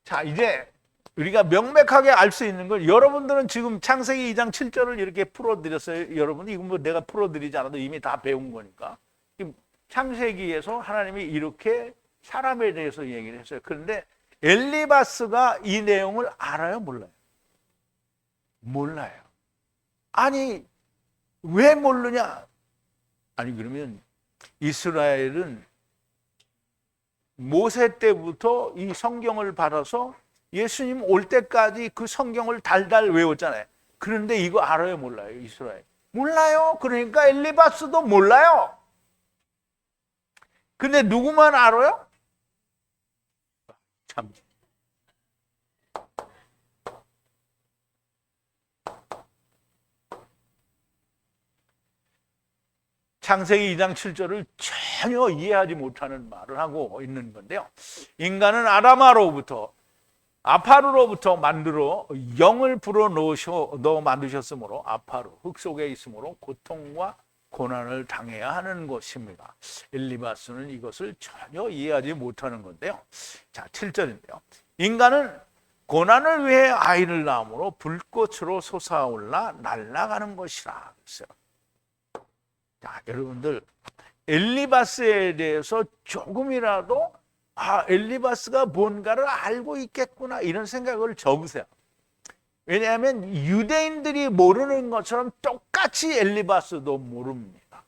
자, 이제 우리가 명백하게 알 수 있는 건, 여러분들은 지금 창세기 2장 7절을 이렇게 풀어드렸어요. 여러분, 이건 뭐 내가 풀어드리지 않아도 이미 다 배운 거니까. 창세기에서 하나님이 이렇게 사람에 대해서 얘기를 했어요. 그런데 엘리바스가 이 내용을 알아요? 몰라요? 몰라요. 아니, 왜 모르냐? 아니, 그러면 이스라엘은 모세 때부터 이 성경을 받아서 예수님 올 때까지 그 성경을 달달 외웠잖아요. 그런데 이거 알아요? 몰라요? 이스라엘. 몰라요. 그러니까 엘리바스도 몰라요. 근데 누구만 알아요? 참. 창세기 2장 7절을 전혀 이해하지 못하는 말을 하고 있는 건데요. 인간은 아파루로부터 만들어 영을 넣어 만드셨으므로 아파루, 흙 속에 있으므로 고통과 고난을 당해야 하는 것입니다. 엘리바스는 이것을 전혀 이해하지 못하는 건데요. 자, 7절인데요. 인간은 고난을 위해 아이를 낳음으로 불꽃으로 솟아올라 날아가는 것이라 했어요. 자, 여러분들, 엘리바스에 대해서 조금이라도 엘리바스가 뭔가를 알고 있겠구나 이런 생각을 접으세요. 왜냐하면 유대인들이 모르는 것처럼 똑같이 엘리바스도 모릅니다.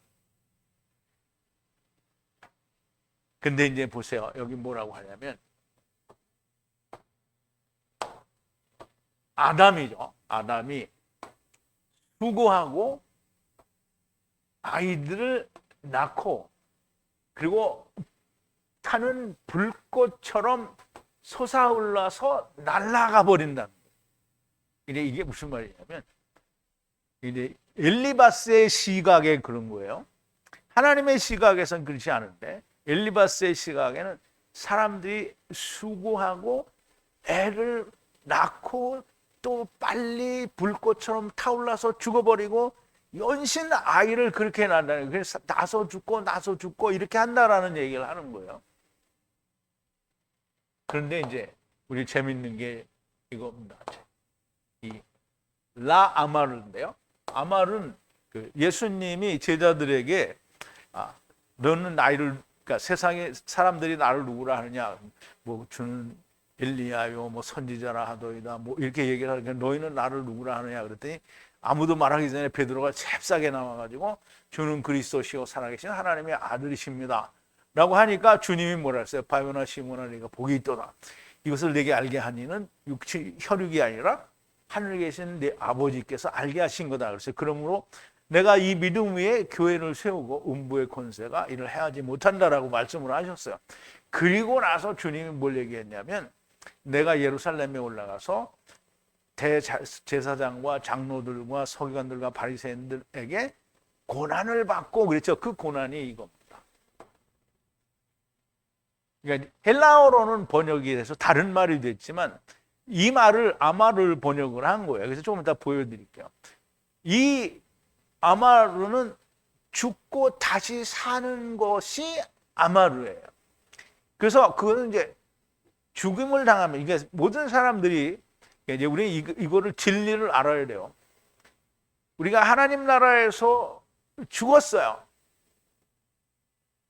근데 이제 보세요. 여기 뭐라고 하냐면 아담이죠. 아담이 수고하고 아이들을 낳고 그리고 타는 불꽃처럼 솟아올라서 날아가 버린다는 거예요. 이게 무슨 말이냐면 이제 엘리바스의 시각에 그런 거예요. 하나님의 시각에선 그렇지 않은데 엘리바스의 시각에는 사람들이 수고하고 애를 낳고 또 빨리 불꽃처럼 타올라서 죽어버리고 연신 아이를 그렇게 낳는다는 거예요. 그래서 나서 죽고 이렇게 한다라는 얘기를 하는 거예요. 그런데 이제 우리 재밌는 게 이겁니다. 이 아마르인데요. 아말은 그 예수님이 제자들에게 너는 그러니까 세상에 사람들이 나를 누구라 하느냐, 뭐 주는 엘리야요, 뭐 선지자라 하더이다, 뭐 이렇게 얘기를 하니까 너희는 나를 누구라 하느냐 그랬더니 아무도 말하기 전에 베드로가 잽싸게 나와가지고 주는 그리스도시요 살아계신 하나님의 아들이십니다 라고 하니까 주님이 뭐라 했어요? 바요나 시몬아 네가 복이 있도다. 이것을 내게 알게 하니는 혈육이 아니라 하늘에 계신 내 아버지께서 알게 하신 거다. 그랬어요. 그러므로 내가 이 믿음 위에 교회를 세우고 음부의 권세가 이를 해하지 못한다라고 말씀을 하셨어요. 그리고 나서 주님이 뭘 얘기했냐면 내가 예루살렘에 올라가서 대제사장과 장로들과 서기관들과 바리새인들에게 고난을 받고 그랬죠. 그 고난이 이겁니다. 그러니까 헬라어로는 번역이 돼서 다른 말이 됐지만 이 말을 아마르를 번역을 한 거예요. 그래서 조금 이따 보여드릴게요. 이 아마르는 죽고 다시 사는 것이 아마르예요. 그래서 그거는 이제 죽음을 당하면 이게 모든 사람들이 이제 우리 이거를 진리를 알아야 돼요. 우리가 하나님 나라에서 죽었어요.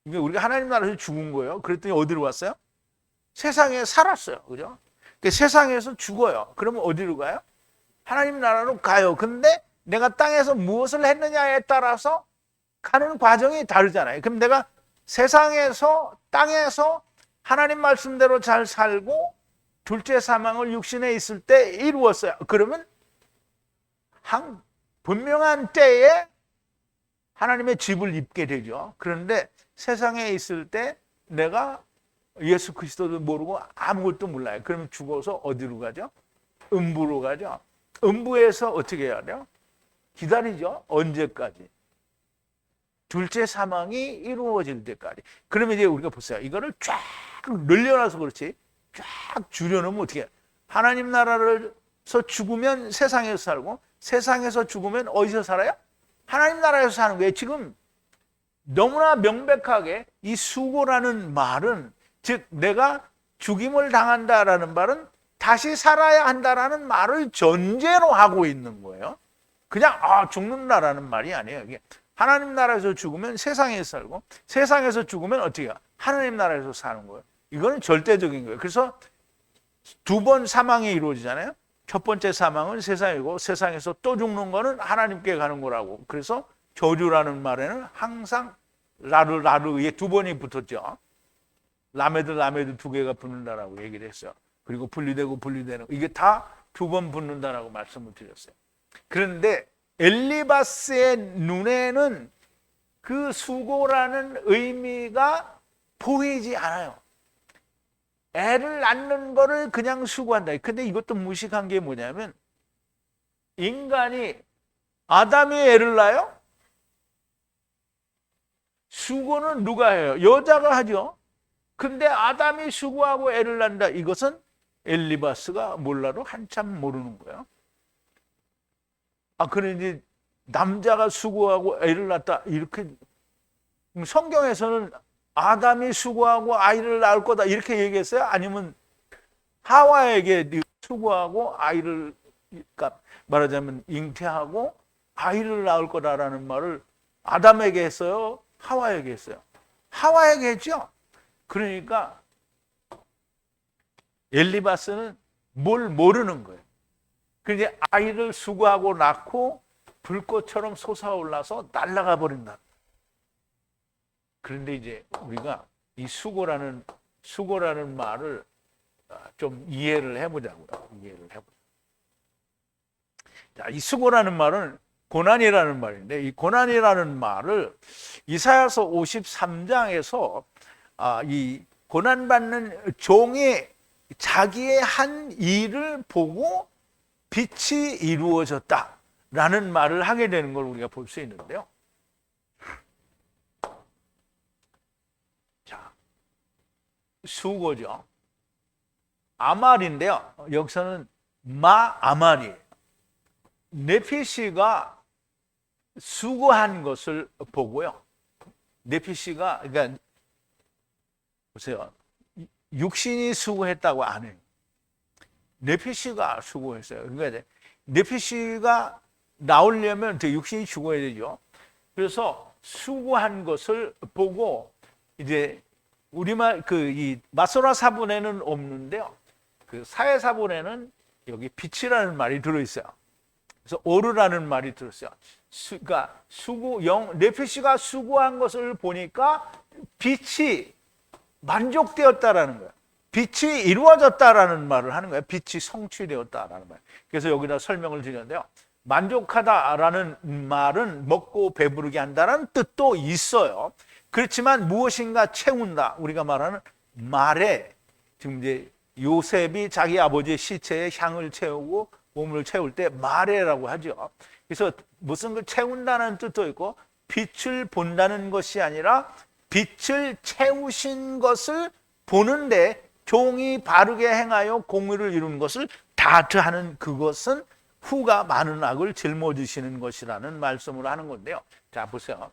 우리가 하나님 나라에서 죽은 거예요. 그랬더니 어디로 왔어요? 세상에 살았어요. 그죠? 세상에서 죽어요. 그러면 어디로 가요? 하나님 나라로 가요. 근데 내가 땅에서 무엇을 했느냐에 따라서 가는 과정이 다르잖아요. 그럼 내가 세상에서, 땅에서 하나님 말씀대로 잘 살고 둘째 사망을 육신에 있을 때 이루었어요. 그러면 한 분명한 때에 하나님의 집을 입게 되죠. 그런데 세상에 있을 때 내가 예수 그리스도도 모르고 아무것도 몰라요. 그러면 죽어서 어디로 가죠? 음부로 가죠. 음부에서 어떻게 해야 돼요? 기다리죠. 언제까지? 둘째 사망이 이루어질 때까지. 그러면 이제 우리가 보세요. 이거를 쫙 늘려놔서 그렇지, 쫙 줄여놓으면 어떻게 해요? 하나님 나라에서 죽으면 세상에서 살고, 세상에서 죽으면 어디서 살아요? 하나님 나라에서 사는 거예요. 지금 너무나 명백하게 이 수고라는 말은, 즉 내가 죽임을 당한다라는 말은 다시 살아야 한다라는 말을 전제로 하고 있는 거예요. 그냥 죽는다라는 말이 아니에요. 이게 하나님 나라에서 죽으면 세상에서 살고, 세상에서 죽으면 어떻게 해요? 하나님 나라에서 사는 거예요. 이거는 절대적인 거예요. 그래서 두 번 사망이 이루어지잖아요. 첫 번째 사망은 세상이고, 세상에서 또 죽는 거는 하나님께 가는 거라고. 그래서 저주라는 말에는 항상 라르에 두 번이 붙었죠. 라메드 두 개가 붙는다라고 얘기를 했어요. 그리고 분리되고 분리되는 거, 이게 다 두 번 붙는다라고 말씀을 드렸어요. 그런데 엘리바스의 눈에는 그 수고라는 의미가 보이지 않아요. 애를 낳는 거를 그냥 수고한다. 근데 이것도 무식한 게 뭐냐면, 인간이, 아담이 애를 낳아요? 수고는 누가 해요? 여자가 하죠. 근데 아담이 수고하고 애를 낳는다. 이것은 엘리바스가 몰라도 한참 모르는 거예요. 그런데 남자가 수고하고 애를 낳았다. 이렇게 성경에서는 아담이 수고하고 아이를 낳을 거다 이렇게 얘기했어요? 아니면 하와에게 수고하고 아이를, 그러니까 말하자면 잉태하고 아이를 낳을 거다라는 말을 아담에게 했어요? 하와에게 했어요? 하와에게 했죠. 그러니까 엘리바스는 뭘 모르는 거예요. 그런데 아이를 수고하고 낳고 불꽃처럼 솟아올라서 날아가 버린다. 그런데 이제 우리가 이 수고라는 말을 좀 이해를 해보자고요. 자, 이 수고라는 말은 고난이라는 말인데, 이 고난이라는 말을 이사야서 53장에서 이 고난받는 종이 자기의 한 일을 보고 빛이 이루어졌다라는 말을 하게 되는 걸 우리가 볼 수 있는데요. 자, 수고죠. 아말인데요. 여기서는 아말이에요. 네피시가 수고한 것을 보고요. 네피시가, 그러니까 보세요. 육신이 수고했다고 안 해요. 네피시가 수고했어요. 그러니까 네피시가 나오려면 육신이 죽어야 되죠. 그래서 수고한 것을 보고, 이제 우리말 이 마소라 사본에는 없는데요. 그 사회 사본에는 여기 빛이라는 말이 들어있어요. 그래서 오르라는 말이 들었어요. 그러니까 네피시가 수고한 것을 보니까 빛이 만족되었다라는 거예요. 빛이 이루어졌다라는 말을 하는 거예요. 빛이 성취되었다라는 말. 그래서 여기다 설명을 드렸는데요. 만족하다라는 말은 먹고 배부르게 한다는 뜻도 있어요. 그렇지만 무엇인가 채운다. 우리가 말하는 말에, 지금 이제 요셉이 자기 아버지의 시체에 향을 채우고 몸을 채울 때 마레라고 하죠. 그래서 무슨 걸 채운다는 뜻도 있고, 빛을 본다는 것이 아니라 빛을 채우신 것을 보는데 종이 바르게 행하여 공의를 이루는 것을 다트하는, 그것은 후가 많은 악을 짊어지시는 것이라는 말씀을 하는 건데요. 자, 보세요.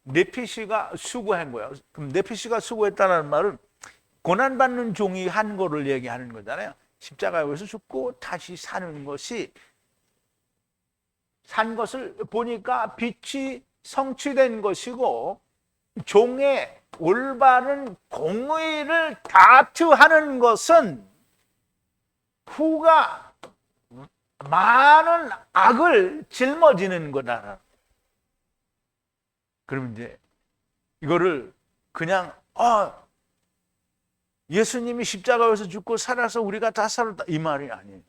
네피시가 수고한 거예요. 그럼 네피시가 수고했다는 말은 고난받는 종이 한 거를 얘기하는 거잖아요. 십자가에서 죽고 다시 사는 것이, 산 것을 보니까 빛이 성취된 것이고, 종의 올바른 공의를 다투하는 것은 후가 많은 악을 짊어지는 거다. 그러면 이제 이거를 그냥 예수님이 십자가에서 죽고 살아서 우리가 다 살았다 이 말이 아니에요.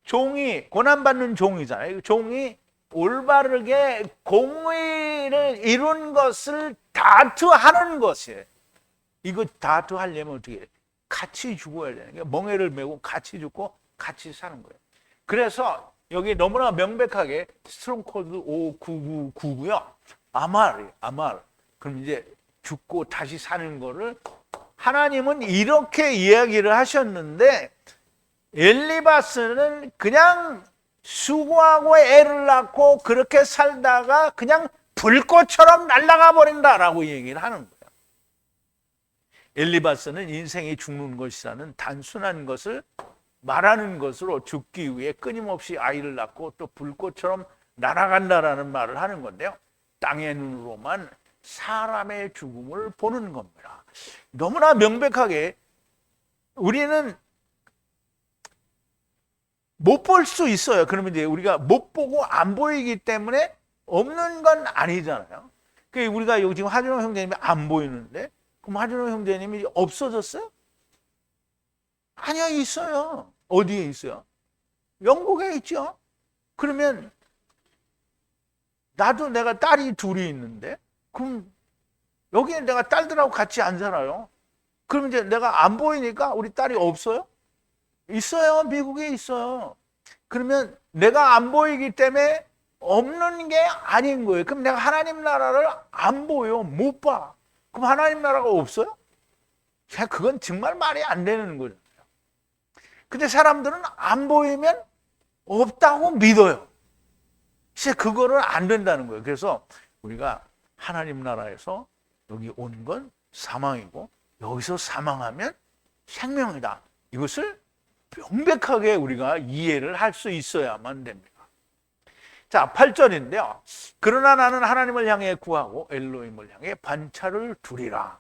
종이 고난받는 종이잖아요. 종이 올바르게 공의를 이룬 것을 다투하는 것이에요. 이거 다투하려면 어떻게 해요? 같이 죽어야 되는 게 멍에를 메고 같이 죽고 같이 사는 거예요. 그래서 여기 너무나 명백하게 스트롱 코드 5999고요. 아말이에요. 아말. 그럼 이제 죽고 다시 사는 거를 하나님은 이렇게 이야기를 하셨는데 엘리바스는 그냥 수고하고 애를 낳고 그렇게 살다가 그냥 불꽃처럼 날아가 버린다라고 얘기를 하는 거예요. 엘리바스는 인생이 죽는 것이라는 단순한 것을 말하는 것으로 죽기 위해 끊임없이 아이를 낳고 또 불꽃처럼 날아간다라는 말을 하는 건데요. 땅의 눈으로만 사람의 죽음을 보는 겁니다. 너무나 명백하게 우리는 못 볼 수 있어요. 그러면 이제 우리가 못 보고 안 보이기 때문에 없는 건 아니잖아요. 우리가 여기 지금 하준호 형제님이 안 보이는데 그럼 하준호 형제님이 없어졌어요? 아니요, 있어요. 어디에 있어요? 영국에 있죠. 그러면 나도 내가 딸이 둘이 있는데 그럼 여기에 내가 딸들하고 같이 안 살아요. 그럼 이제 내가 안 보이니까 우리 딸이 없어요? 있어요. 미국에 있어요. 그러면 내가 안 보이기 때문에 없는 게 아닌 거예요. 그럼 내가 하나님 나라를 안 보여. 못 봐. 그럼 하나님 나라가 없어요? 그건 정말 말이 안 되는 거잖아요. 근데 사람들은 안 보이면 없다고 믿어요. 진짜 그거는 안 된다는 거예요. 그래서 우리가 하나님 나라에서 여기 온 건 사망이고 여기서 사망하면 생명이다. 이것을 명백하게 우리가 이해를 할 수 있어야만 됩니다. 자, 8절인데요. 그러나 나는 하나님을 향해 구하고 엘로힘을 향해 반차를 두리라.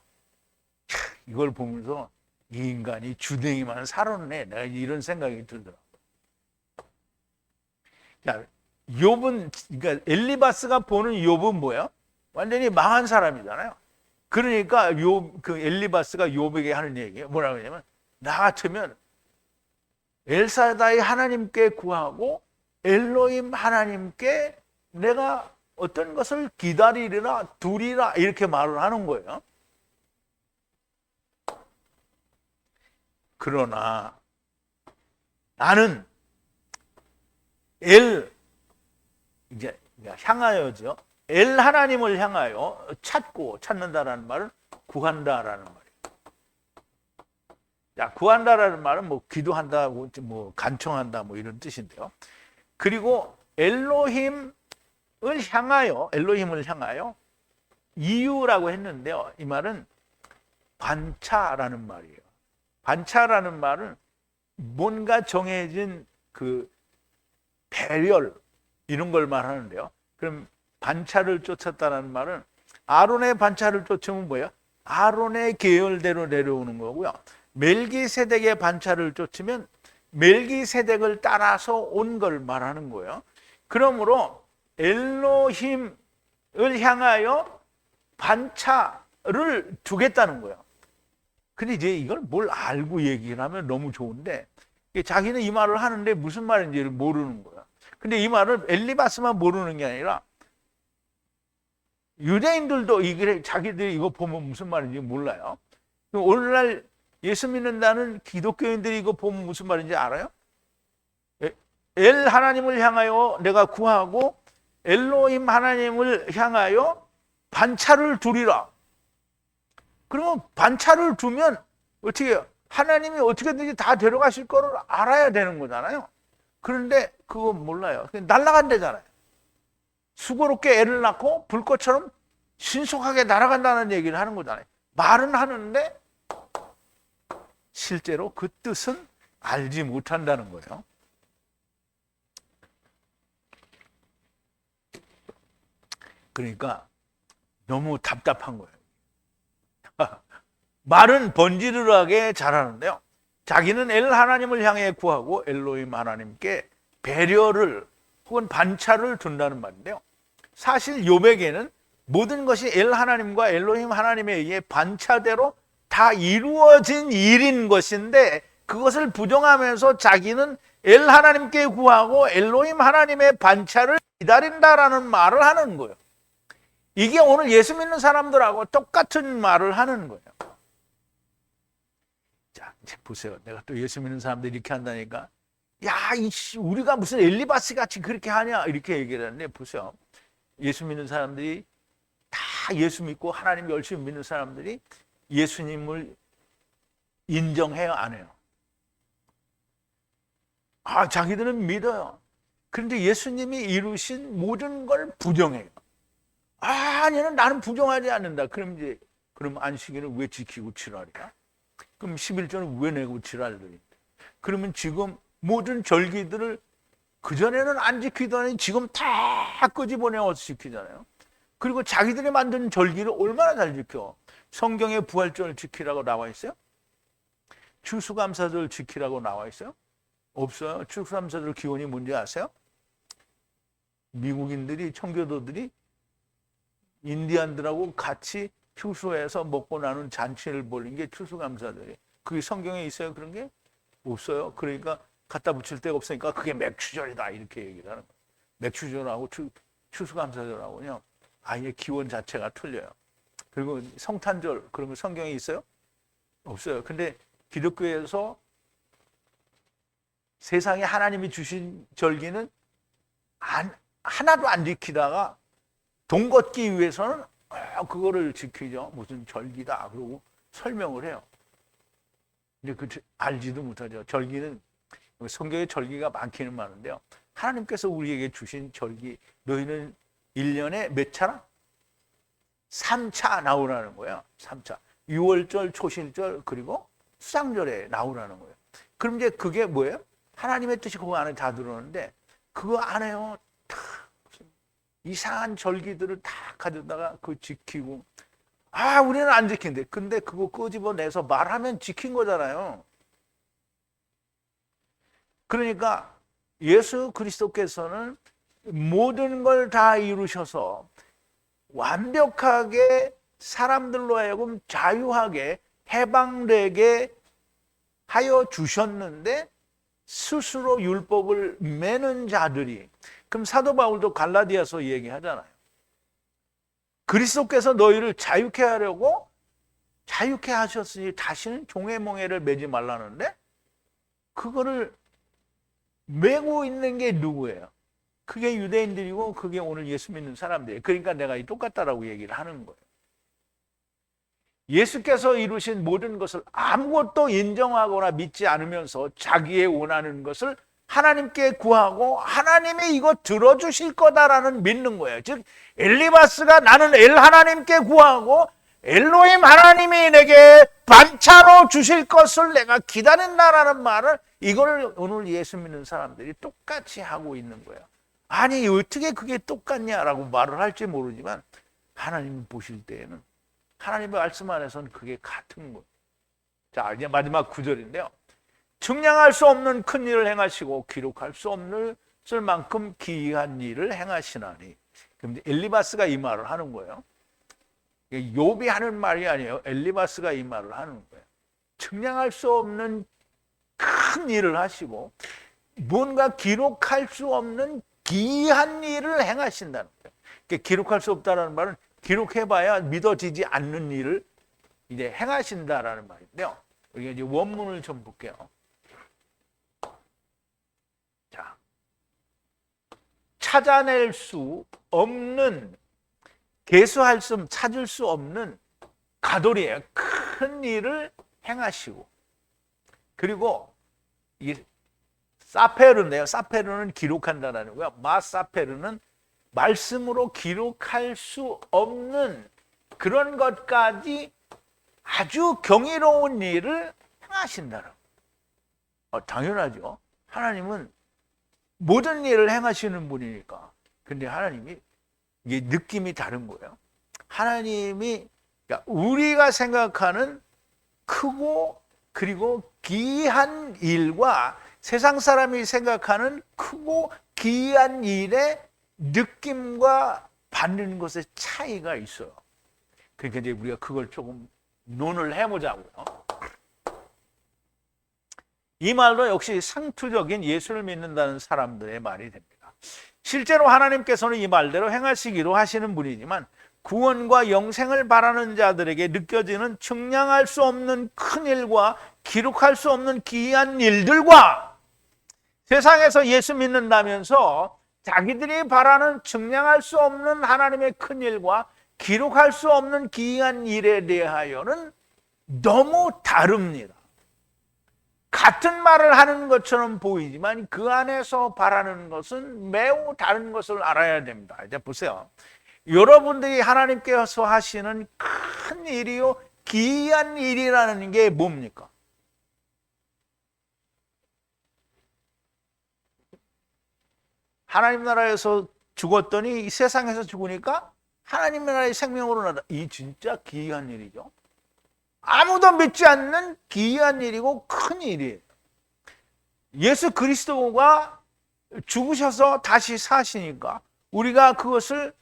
이걸 보면서 이 인간이 주댕이만 살았네. 내가 이런 생각이 들더라고요. 자, 욥은, 그러니까 엘리바스가 보는 욥은 뭐예요? 완전히 망한 사람이잖아요. 그러니까 그 엘리바스가 욥에게 하는 얘기예요. 뭐라고 하냐면 나 같으면 엘사다이 하나님께 구하고 엘로힘 하나님께 내가 어떤 것을 기다리리라 두리라 이렇게 말을 하는 거예요. 그러나 나는 이제 향하여죠. 엘 하나님을 향하여 찾는다라는 말은 구한다라는 말이에요. 자, 구한다라는 말은 뭐 기도한다, 뭐 간청한다, 뭐 이런 뜻인데요. 그리고 엘로힘을 향하여 이유라고 했는데요. 이 말은 반차라는 말이에요. 반차라는 말은 뭔가 정해진 그 배열 이런 걸 말하는데요. 그럼 반차를 쫓았다는 말은 아론의 반차를 쫓으면 뭐예요? 아론의 계열대로 내려오는 거고요. 멜기세덱의 반차를 쫓으면 멜기세덱을 따라서 온 걸 말하는 거예요. 그러므로 엘로힘을 향하여 반차를 두겠다는 거예요. 근데 이제 이걸 뭘 알고 얘기를 하면 너무 좋은데 자기는 이 말을 하는데 무슨 말인지를 모르는 거야. 근데 이 말을 엘리바스만 모르는 게 아니라 유대인들도 자기들이 이거 보면 무슨 말인지 몰라요. 오늘날 예수 믿는다는 기독교인들이 이거 보면 무슨 말인지 알아요? 엘 하나님을 향하여 내가 구하고 엘로힘 하나님을 향하여 반차를 두리라. 그러면 반차를 두면 어떻게 해요? 하나님이 어떻게든지 다 데려가실 거를 알아야 되는 거잖아요. 그런데 그거 몰라요. 날아간대잖아요. 수고롭게 애를 낳고 불꽃처럼 신속하게 날아간다는 얘기를 하는 거잖아요. 말은 하는데 실제로 그 뜻은 알지 못한다는 거예요. 그러니까 너무 답답한 거예요. 말은 번지르르하게 잘하는데요. 자기는 엘 하나님을 향해 구하고 엘로힘 하나님께 배려를 혹은 반차를 둔다는 말인데요. 사실 욥에게는 모든 것이 엘 하나님과 엘로힘 하나님에 의해 반차대로 다 이루어진 일인 것인데 그것을 부정하면서 자기는 엘 하나님께 구하고 엘로힘 하나님의 반차를 기다린다라는 말을 하는 거예요. 이게 오늘 예수 믿는 사람들하고 똑같은 말을 하는 거예요. 자, 이제 보세요. 내가 또 예수 믿는 사람들이 이렇게 한다니까. 야, 우리가 무슨 엘리바스 같이 그렇게 하냐? 이렇게 얘기를 하는데, 보세요. 예수 믿는 사람들이 다 예수 믿고 하나님 열심히 믿는 사람들이 예수님을 인정해요, 안 해요? 아, 자기들은 믿어요. 그런데 예수님이 이루신 모든 걸 부정해요. 아니는 나는 부정하지 않는다. 그럼 안식일은 왜 지키고 지랄이야? 그럼 11조는 왜 내고 지랄들인데? 그러면 지금 모든 절기들을 그전에는 안 지키더니 지금 다 끄집어내어서 지키잖아요. 그리고 자기들이 만든 절기를 얼마나 잘 지켜? 성경에 부활절 지키라고 나와 있어요? 추수감사절 지키라고 나와 있어요? 없어요. 추수감사절 기원이 뭔지 아세요? 미국인들이, 청교도들이 인디안들하고 같이 추수해서 먹고 나눈 잔치를 벌린 게 추수감사절이에요. 그게 성경에 있어요? 그런 게? 없어요. 그러니까 갖다 붙일 데가 없으니까 그게 맥추절이다 이렇게 얘기를 하는 거예요. 맥추절하고 추수감사절하고요 아예 기원 자체가 틀려요. 그리고 성탄절 그런 거 성경에 있어요? 없어요. 근데 기독교에서 세상에 하나님이 주신 절기는 하나도 안 지키다가 돈 걷기 위해서는 그거를 지키죠. 무슨 절기다 그러고 설명을 해요. 근데 알지도 못하죠. 절기는 성경에 절기가 많기는 많은데요. 하나님께서 우리에게 주신 절기 너희는 1년에 몇 차나? 3차 나오라는 거예요. 3차. 6월절, 초실절 그리고 수상절에 나오라는 거예요. 그럼 이제 그게 뭐예요? 하나님의 뜻이 그거 안에 다 들어오는데 그거 안에요. 다 이상한 절기들을 다 가져다가 그거 지키고 우리는 안 지킨대. 근데 그거 끄집어내서 말하면 지킨 거잖아요. 그러니까 예수 그리스도께서는 모든 걸 다 이루셔서 완벽하게 사람들로 하여금 자유하게 해방되게 하여 주셨는데 스스로 율법을 매는 자들이 그럼 사도 바울도 갈라디아서 얘기하잖아요. 그리스도께서 너희를 자유케 하려고 자유케 하셨으니 다시는 종의 몽해를 매지 말라는데 그거를 매고 있는 게 누구예요? 그게 유대인들이고 그게 오늘 예수 믿는 사람들이에요. 그러니까 내가 똑같다라고 얘기를 하는 거예요. 예수께서 이루신 모든 것을 아무것도 인정하거나 믿지 않으면서 자기의 원하는 것을 하나님께 구하고 하나님이 이거 들어주실 거다라는 믿는 거예요. 즉 엘리바스가 나는 엘 하나님께 구하고 엘로힘 하나님이 내게 반차로 주실 것을 내가 기다린다라는 말을 이걸 오늘 예수 믿는 사람들이 똑같이 하고 있는 거예요. 아니 어떻게 그게 똑같냐라고 말을 할지 모르지만 하나님 보실 때에는 하나님의 말씀 안에서는 그게 같은 거예요. 자 이제 마지막 9절인데요. 측량할 수 없는 큰 일을 행하시고 기록할 수 없는 만큼 기이한 일을 행하시나니. 그럼 엘리바스가 이 말을 하는 거예요. 욥이 하는 말이 아니에요. 엘리바스가 이 말을 하는 거예요. 측량할 수 없는 큰 일을 하시고 뭔가 기록할 수 없는 기이한 일을 행하신다는 거예요. 기록할 수 없다는 말은 기록해봐야 믿어지지 않는 일을 이제 행하신다라는 말인데요. 우리가 이제 원문을 좀 볼게요. 자, 찾아낼 수 없는, 계수할 수, 찾을 수 없는 가돌이에요. 큰 일을 행하시고. 그리고 이 사페르인데요. 사페르는 기록한다는 거예요. 마사페르는 말씀으로 기록할 수 없는 그런 것까지 아주 경이로운 일을 행하신다는 거예요. 당연하죠. 하나님은 모든 일을 행하시는 분이니까. 근데 하나님이 이게 느낌이 다른 거예요. 하나님이 그러니까 우리가 생각하는 크고 그리고 기이한 일과 세상 사람이 생각하는 크고 기이한 일의 느낌과 받는 것의 차이가 있어요. 그러니까 이제 우리가 그걸 조금 논을 해보자고요. 이 말도 역시 상투적인 예수를 믿는다는 사람들의 말이 됩니다. 실제로 하나님께서는 이 말대로 행하시기로 하시는 분이지만 구원과 영생을 바라는 자들에게 느껴지는 측량할 수 없는 큰 일과 기록할 수 없는 기이한 일들과 세상에서 예수 믿는다면서 자기들이 바라는 측량할 수 없는 하나님의 큰 일과 기록할 수 없는 기이한 일에 대하여는 너무 다릅니다. 같은 말을 하는 것처럼 보이지만 그 안에서 바라는 것은 매우 다른 것을 알아야 됩니다. 이제 보세요. 여러분들이 하나님께서 하시는 큰 일이요 기이한 일이라는 게 뭡니까? 하나님 나라에서 죽었더니 이 세상에서 죽으니까 하나님 나라의 생명으로 나다. 이 진짜 기이한 일이죠. 아무도 믿지 않는 기이한 일이고 큰 일이에요. 예수 그리스도가 죽으셔서 다시 사시니까 우리가 그것을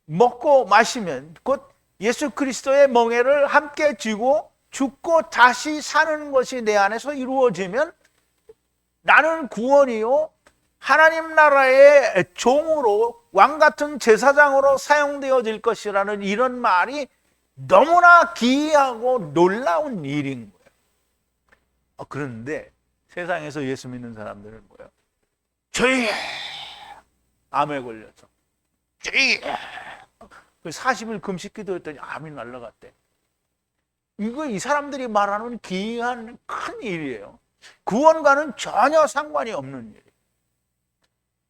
먹고 마시면 곧 예수 그리스도의 멍에를 함께 쥐고 죽고 다시 사는 것이 내 안에서 이루어지면 나는 구원이요 하나님 나라의 종으로 왕같은 제사장으로 사용되어질 것이라는 이런 말이 너무나 기이하고 놀라운 일인 거예요. 그런데 세상에서 예수 믿는 사람들은 뭐예요? 저희 암에 걸려서 저희 40일 금식 기도했더니 암이 날라갔대. 이거 이 사람들이 말하는 기이한 큰 일이에요. 구원과는 전혀 상관이 없는 일이에요.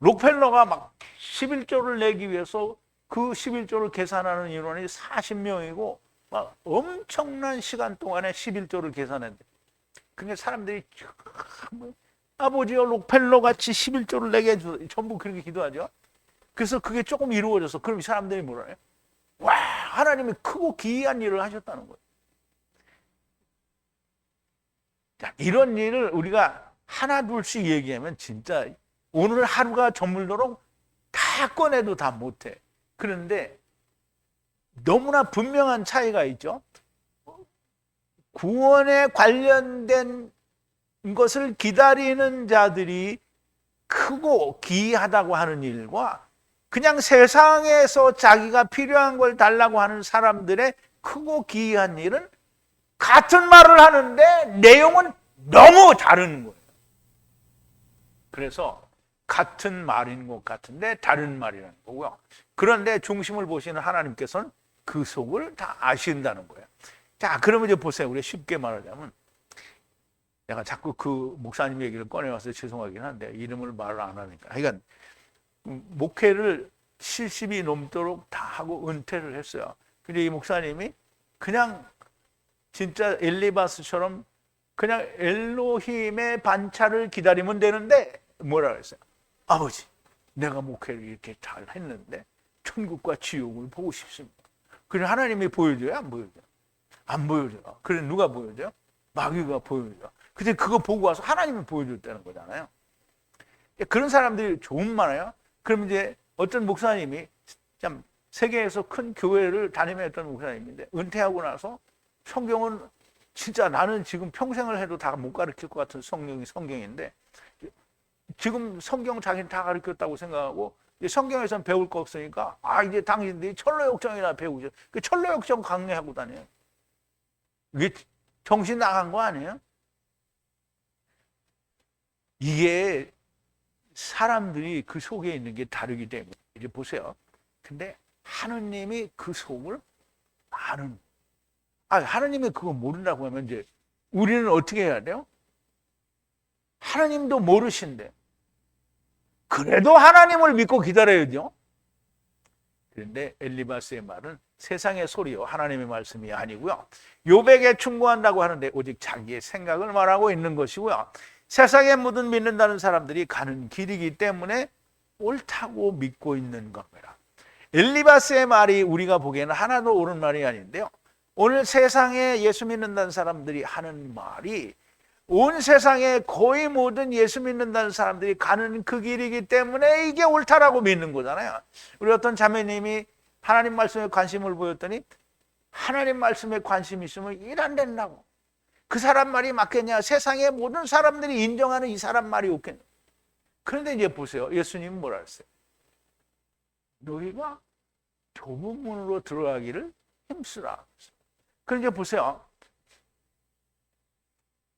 록펠러가 막 11조를 내기 위해서 그 11조를 계산하는 인원이 40명이고 막 엄청난 시간 동안에 11조를 계산했대. 그러니까 사람들이 아버지요 록펠러 같이 11조를 내게 해줘. 전부 그렇게 기도하죠. 그래서 그게 조금 이루어져서 그럼 이 사람들이 뭐라 해요? 와 하나님이 크고 기이한 일을 하셨다는 거예요. 자, 이런 일을 우리가 하나 둘씩 얘기하면 진짜 오늘 하루가 저물도록 다 꺼내도 다 못해. 그런데 너무나 분명한 차이가 있죠. 구원에 관련된 것을 기다리는 자들이 크고 기이하다고 하는 일과 그냥 세상에서 자기가 필요한 걸 달라고 하는 사람들의 크고 기이한 일은 같은 말을 하는데 내용은 너무 다른 거예요. 그래서 같은 말인 것 같은데 다른 말이라는 거고요. 그런데 중심을 보시는 하나님께서는 그 속을 다 아신다는 거예요. 자, 그러면 이제 보세요. 우리 쉽게 말하자면 내가 자꾸 그 목사님 얘기를 꺼내와서 죄송하긴 한데 이름을 말을 안 하니까. 그러니까 목회를 70이 넘도록 다 하고 은퇴를 했어요. 근데 이 목사님이 그냥 진짜 엘리바스처럼 그냥 엘로힘의 반차를 기다리면 되는데 뭐라 그랬어요? 아버지, 내가 목회를 이렇게 잘 했는데 천국과 지옥을 보고 싶습니다. 그래 하나님이 보여줘요? 안 보여줘요? 안 보여줘요. 그래 누가 보여줘요? 마귀가 보여줘요. 근데 그거 보고 와서 하나님이 보여줬다는 거잖아요. 그런 사람들이 좀 많아요. 그럼 이제 어떤 목사님이 참 세계에서 큰 교회를 다니며 했던 목사님인데 은퇴하고 나서 성경은 진짜 나는 지금 평생을 해도 다 못 가르칠 것 같은 성경인데 지금 성경 자기는 다 가르쳤다고 생각하고 성경에서는 배울 거 없으니까 이제 당신들이 철로역정이나 배우죠. 그 철로역정 강의하고 다녀요. 이게 정신 나간 거 아니에요? 이게 사람들이 그 속에 있는 게 다르기 때문에 이제 보세요. 근데 하느님이 그 속을 아는. 하느님이 그거 모른다고 하면 이제 우리는 어떻게 해야 돼요? 하나님도 모르신대. 그래도 하나님을 믿고 기다려야죠. 그런데 엘리바스의 말은 세상의 소리요 하나님의 말씀이 아니고요. 욥에게 충고한다고 하는데 오직 자기의 생각을 말하고 있는 것이고요. 세상의 모든 믿는다는 사람들이 가는 길이기 때문에 옳다고 믿고 있는 겁니다. 엘리바스의 말이 우리가 보기에는 하나도 옳은 말이 아닌데요. 오늘 세상에 예수 믿는다는 사람들이 하는 말이 온 세상에 거의 모든 예수 믿는다는 사람들이 가는 그 길이기 때문에 이게 옳다라고 믿는 거잖아요. 우리 어떤 자매님이 하나님 말씀에 관심을 보였더니 하나님 말씀에 관심이 있으면 일 안 된다고. 그 사람 말이 맞겠냐? 세상의 모든 사람들이 인정하는 이 사람 말이 옳겠냐? 그런데 이제 보세요. 예수님은 뭐라 했어요? 너희가 좁은 문으로 들어가기를 힘쓰라. 그런데 이제 보세요.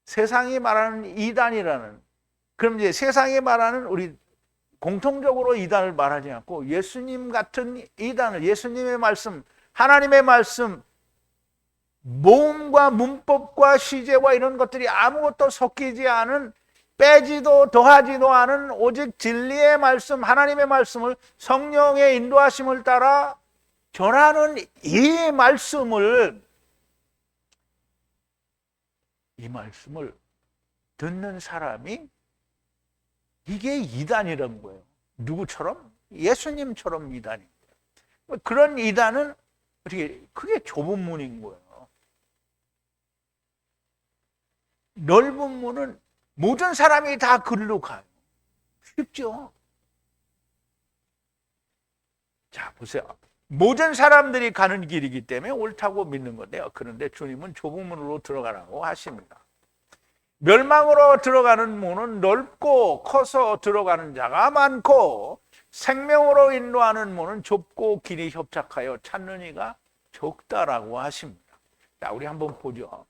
세상이 말하는 이단이라는, 그럼 이제 세상이 말하는 우리 공통적으로 이단을 말하지 않고 예수님 같은 이단을, 예수님의 말씀, 하나님의 말씀, 모음과 문법과 시제와 이런 것들이 아무것도 섞이지 않은, 빼지도 더하지도 않은 오직 진리의 말씀, 하나님의 말씀을 성령의 인도하심을 따라 전하는 이 말씀을 듣는 사람이 이게 이단이란 거예요. 누구처럼? 예수님처럼 이단인 거예요. 그런 이단은 어떻게, 그게 좁은 문인 거예요. 넓은 문은 모든 사람이 다 그리로 가요. 쉽죠? 자, 보세요. 모든 사람들이 가는 길이기 때문에 옳다고 믿는 건데요. 그런데 주님은 좁은 문으로 들어가라고 하십니다. 멸망으로 들어가는 문은 넓고 커서 들어가는 자가 많고, 생명으로 인도하는 문은 좁고 길이 협착하여 찾는 이가 적다라고 하십니다. 자, 우리 한번 보죠.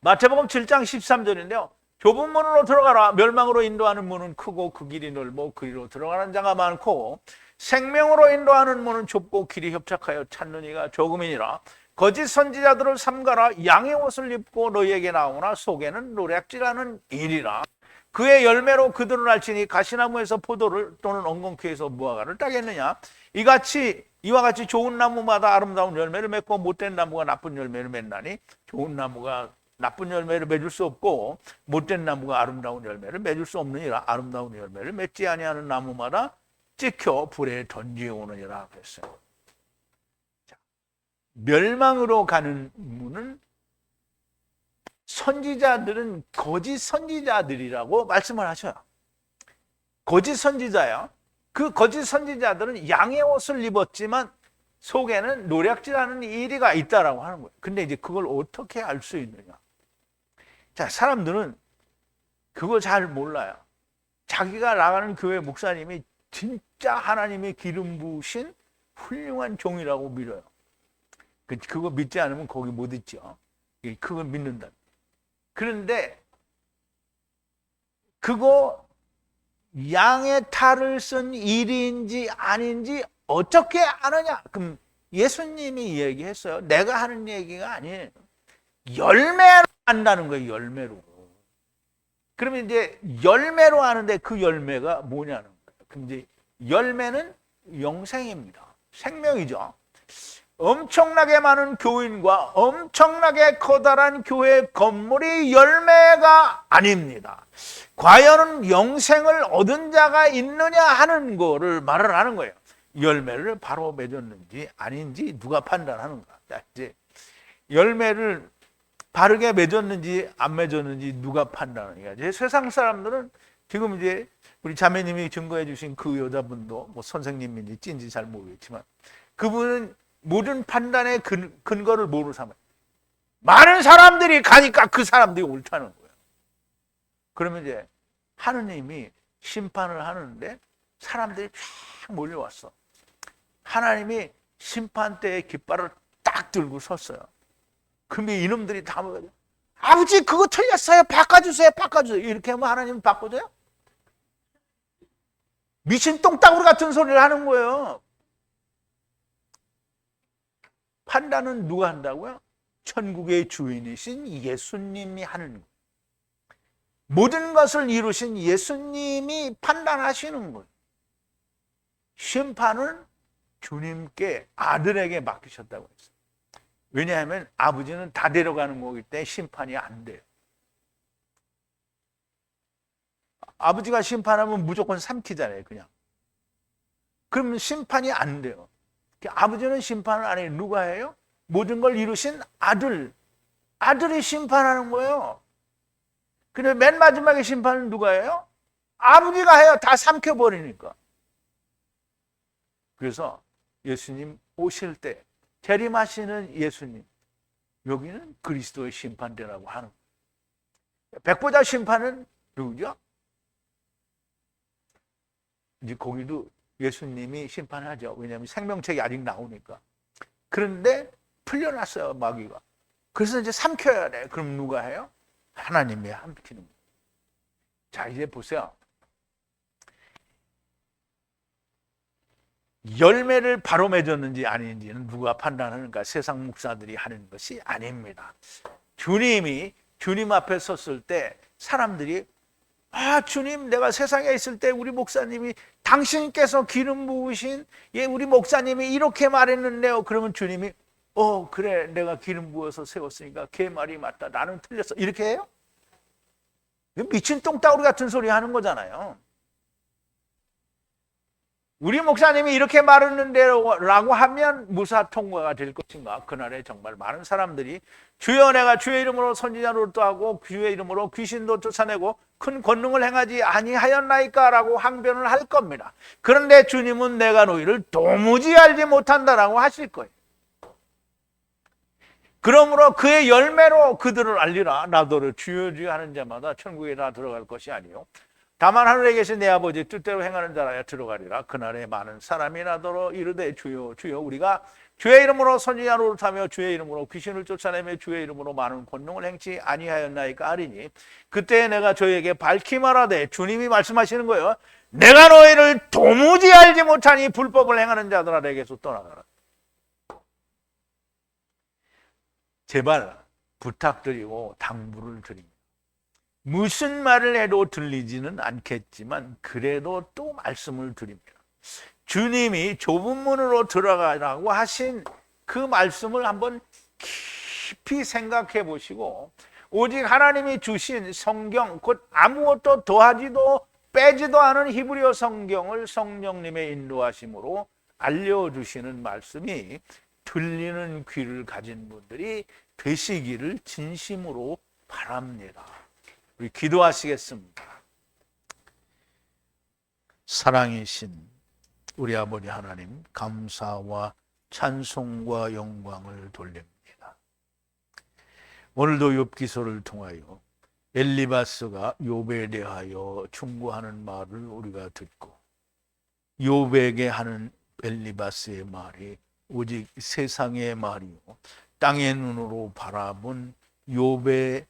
마태복음 7장 13절인데요. 좁은 문으로 들어가라. 멸망으로 인도하는 문은 크고 그 길이 넓고 그 길로 들어가는 자가 많고, 생명으로 인도하는 문은 좁고 길이 협착하여 찾는 이가 적음이니라. 거짓 선지자들을 삼가라. 양의 옷을 입고 너희에게 나오나 속에는 노략질하는 일이라. 그의 열매로 그들을 알지니 가시나무에서 포도를 또는 엉겅퀴에서 무화과를 따겠느냐. 이와 같이 좋은 나무마다 아름다운 열매를 맺고 못된 나무가 나쁜 열매를 맺나니, 좋은 나무가 나쁜 열매를 맺을 수 없고 못된 나무가 아름다운 열매를 맺을 수 없느니라. 아름다운 열매를 맺지 아니하는 나무마다 찍혀 불에 던지오느니라 그랬어요. 자, 멸망으로 가는 문은 선지자들은 거짓 선지자들이라고 말씀을 하셔요. 거짓 선지자요. 그 거짓 선지자들은 양의 옷을 입었지만 속에는 노략질하는 이리가 있다라고 하는 거예요. 근데 이제 그걸 어떻게 알 수 있느냐? 자, 사람들은 그걸 잘 몰라요. 자기가 나가는 교회 목사님이 진짜 하나님의 기름 부으신 훌륭한 종이라고 믿어요. 그거 믿지 않으면 거기 못 있죠. 그걸 믿는다. 그런데 그거 양의 탈을 쓴 일인지 아닌지 어떻게 아느냐? 그럼 예수님이 얘기했어요. 내가 하는 얘기가 아니에요. 열매로 안다는 거예요. 열매로. 그러면 이제 열매로 하는데 그 열매가 뭐냐는 거예요. 그럼 이제 열매는 영생입니다. 생명이죠. 엄청나게 많은 교인과 엄청나게 커다란 교회 건물이 열매가 아닙니다. 과연 영생을 얻은 자가 있느냐 하는 거를 말을 하는 거예요. 열매를 바로 맺었는지 아닌지 누가 판단하는가. 이제 열매를 바르게 맺었는지 안 맺었는지 누가 판단하는가. 이제 세상 사람들은 지금 이제 우리 자매님이 증거해 주신 그 여자분도 뭐 선생님인지 찐지 잘 모르겠지만 그분은 모든 판단의 근거를 모르는 사람. 많은 사람들이 가니까 그 사람들이 옳다는 거예요. 그러면 이제 하느님이 심판을 하는데 사람들이 쫙 몰려왔어. 하나님이 심판대의 깃발을 딱 들고 섰어요. 그러면 이놈들이 다 모여서 아버지 그거 틀렸어요. 바꿔주세요. 바꿔주세요. 이렇게 하면 하나님은 바꿔줘요? 미친 똥따구리 같은 소리를 하는 거예요. 판단은 누가 한다고요? 천국의 주인이신 예수님이 하는 거예요. 모든 것을 이루신 예수님이 판단하시는 거예요. 심판은 주님께 아들에게 맡기셨다고 했어요. 왜냐하면 아버지는 다 데려가는 거기 때문에 심판이 안 돼요. 아버지가 심판하면 무조건 삼키잖아요, 그냥. 그러면 심판이 안 돼요. 아버지는 심판을 안 해요. 누가 해요? 모든 걸 이루신 아들이 심판하는 거예요. 근데 맨 마지막에 심판은 누가 해요? 아버지가 해요. 다 삼켜버리니까. 그래서 예수님 오실 때 재림하시는 예수님, 여기는 그리스도의 심판대라고 하는 거예요. 백보자 심판은 누구죠? 이제 거기도 예수님이 심판하죠. 왜냐하면 생명책이 아직 나오니까. 그런데 풀려났어요, 마귀가. 그래서 이제 삼켜야 돼. 그럼 누가 해요? 하나님이 삼키는 거예요. 자, 이제 보세요. 열매를 바로 맺었는지 아닌지는 누가 판단하는가? 세상 목사들이 하는 것이 아닙니다. 주님 앞에 섰을 때 사람들이 주님, 내가 세상에 있을 때 우리 목사님이 당신께서 기름 부으신 우리 목사님이 이렇게 말했는데요. 그러면 주님이 그래, 내가 기름 부어서 세웠으니까 걔 말이 맞다. 나는 틀렸어. 이렇게 해요? 미친 똥따구리 같은 소리 하는 거잖아요. 우리 목사님이 이렇게 말했는데 라고 하면 무사 통과가 될 것인가? 그날에 정말 많은 사람들이 주여, 내가 주의 이름으로 선지자 노릇도 하고 주의 이름으로 귀신도 쫓아내고 큰 권능을 행하지 아니하였나이까? 라고 항변을 할 겁니다. 그런데 주님은 내가 너희를 도무지 알지 못한다라고 하실 거예요. 그러므로 그의 열매로 그들을 알리라. 나더러 주여 주여 하는 자마다 천국에 다 들어갈 것이 아니요 다만 하늘에 계신 내 아버지 뜻대로 행하는 자라야 들어가리라. 그날에 많은 사람이 나더러 이르되 주여 주여 우리가 주의 이름으로 선지자 노릇하며 주의 이름으로 귀신을 쫓아내며 주의 이름으로 많은 권능을 행치 아니하였나이까 하리니 그때 내가 저에게 밝히 말하되, 주님이 말씀하시는 거예요. 내가 너희를 도무지 알지 못하니 불법을 행하는 자들아 내게서 떠나가라. 제발 부탁드리고 당부를 드립니다. 무슨 말을 해도 들리지는 않겠지만 그래도 또 말씀을 드립니다. 주님이 좁은 문으로 들어가라고 하신 그 말씀을 한번 깊이 생각해 보시고, 오직 하나님이 주신 성경, 곧 아무것도 더하지도 빼지도 않은 히브리어 성경을 성령님의 인도하심으로 알려주시는 말씀이 들리는 귀를 가진 분들이 되시기를 진심으로 바랍니다. 우리 기도하시겠습니다. 사랑이신 우리 아버지 하나님, 감사와 찬송과 영광을 돌립니다. 오늘도 욥기서를 통하여 엘리바스가 욥에 대하여 충고하는 말을 우리가 듣고, 욥에게 하는 엘리바스의 말이 오직 세상의 말이요 땅의 눈으로 바라본 욥의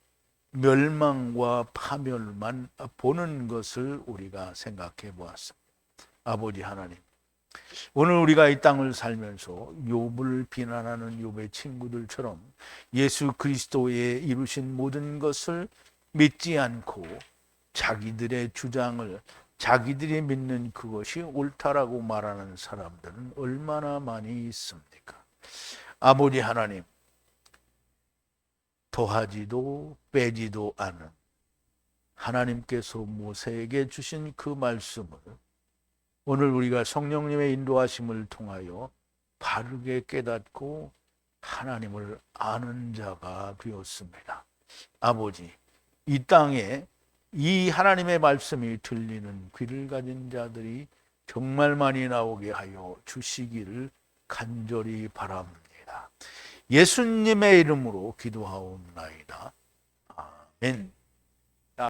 멸망과 파멸만 보는 것을 우리가 생각해 보았습니다. 아버지 하나님, 오늘 우리가 이 땅을 살면서 욥을 비난하는 욥의 친구들처럼 예수 그리스도의 이루신 모든 것을 믿지 않고 자기들의 주장을, 자기들이 믿는 그것이 옳다라고 말하는 사람들은 얼마나 많이 있습니까? 아버지 하나님, 더하지도 빼지도 않은 하나님께서 모세에게 주신 그 말씀을 오늘 우리가 성령님의 인도하심을 통하여 바르게 깨닫고 하나님을 아는 자가 되었습니다. 아버지, 이 땅에 이 하나님의 말씀이 들리는 귀를 가진 자들이 정말 많이 나오게 하여 주시기를 간절히 바랍니다. 예수님의 이름으로 기도하옵나이다. 아멘.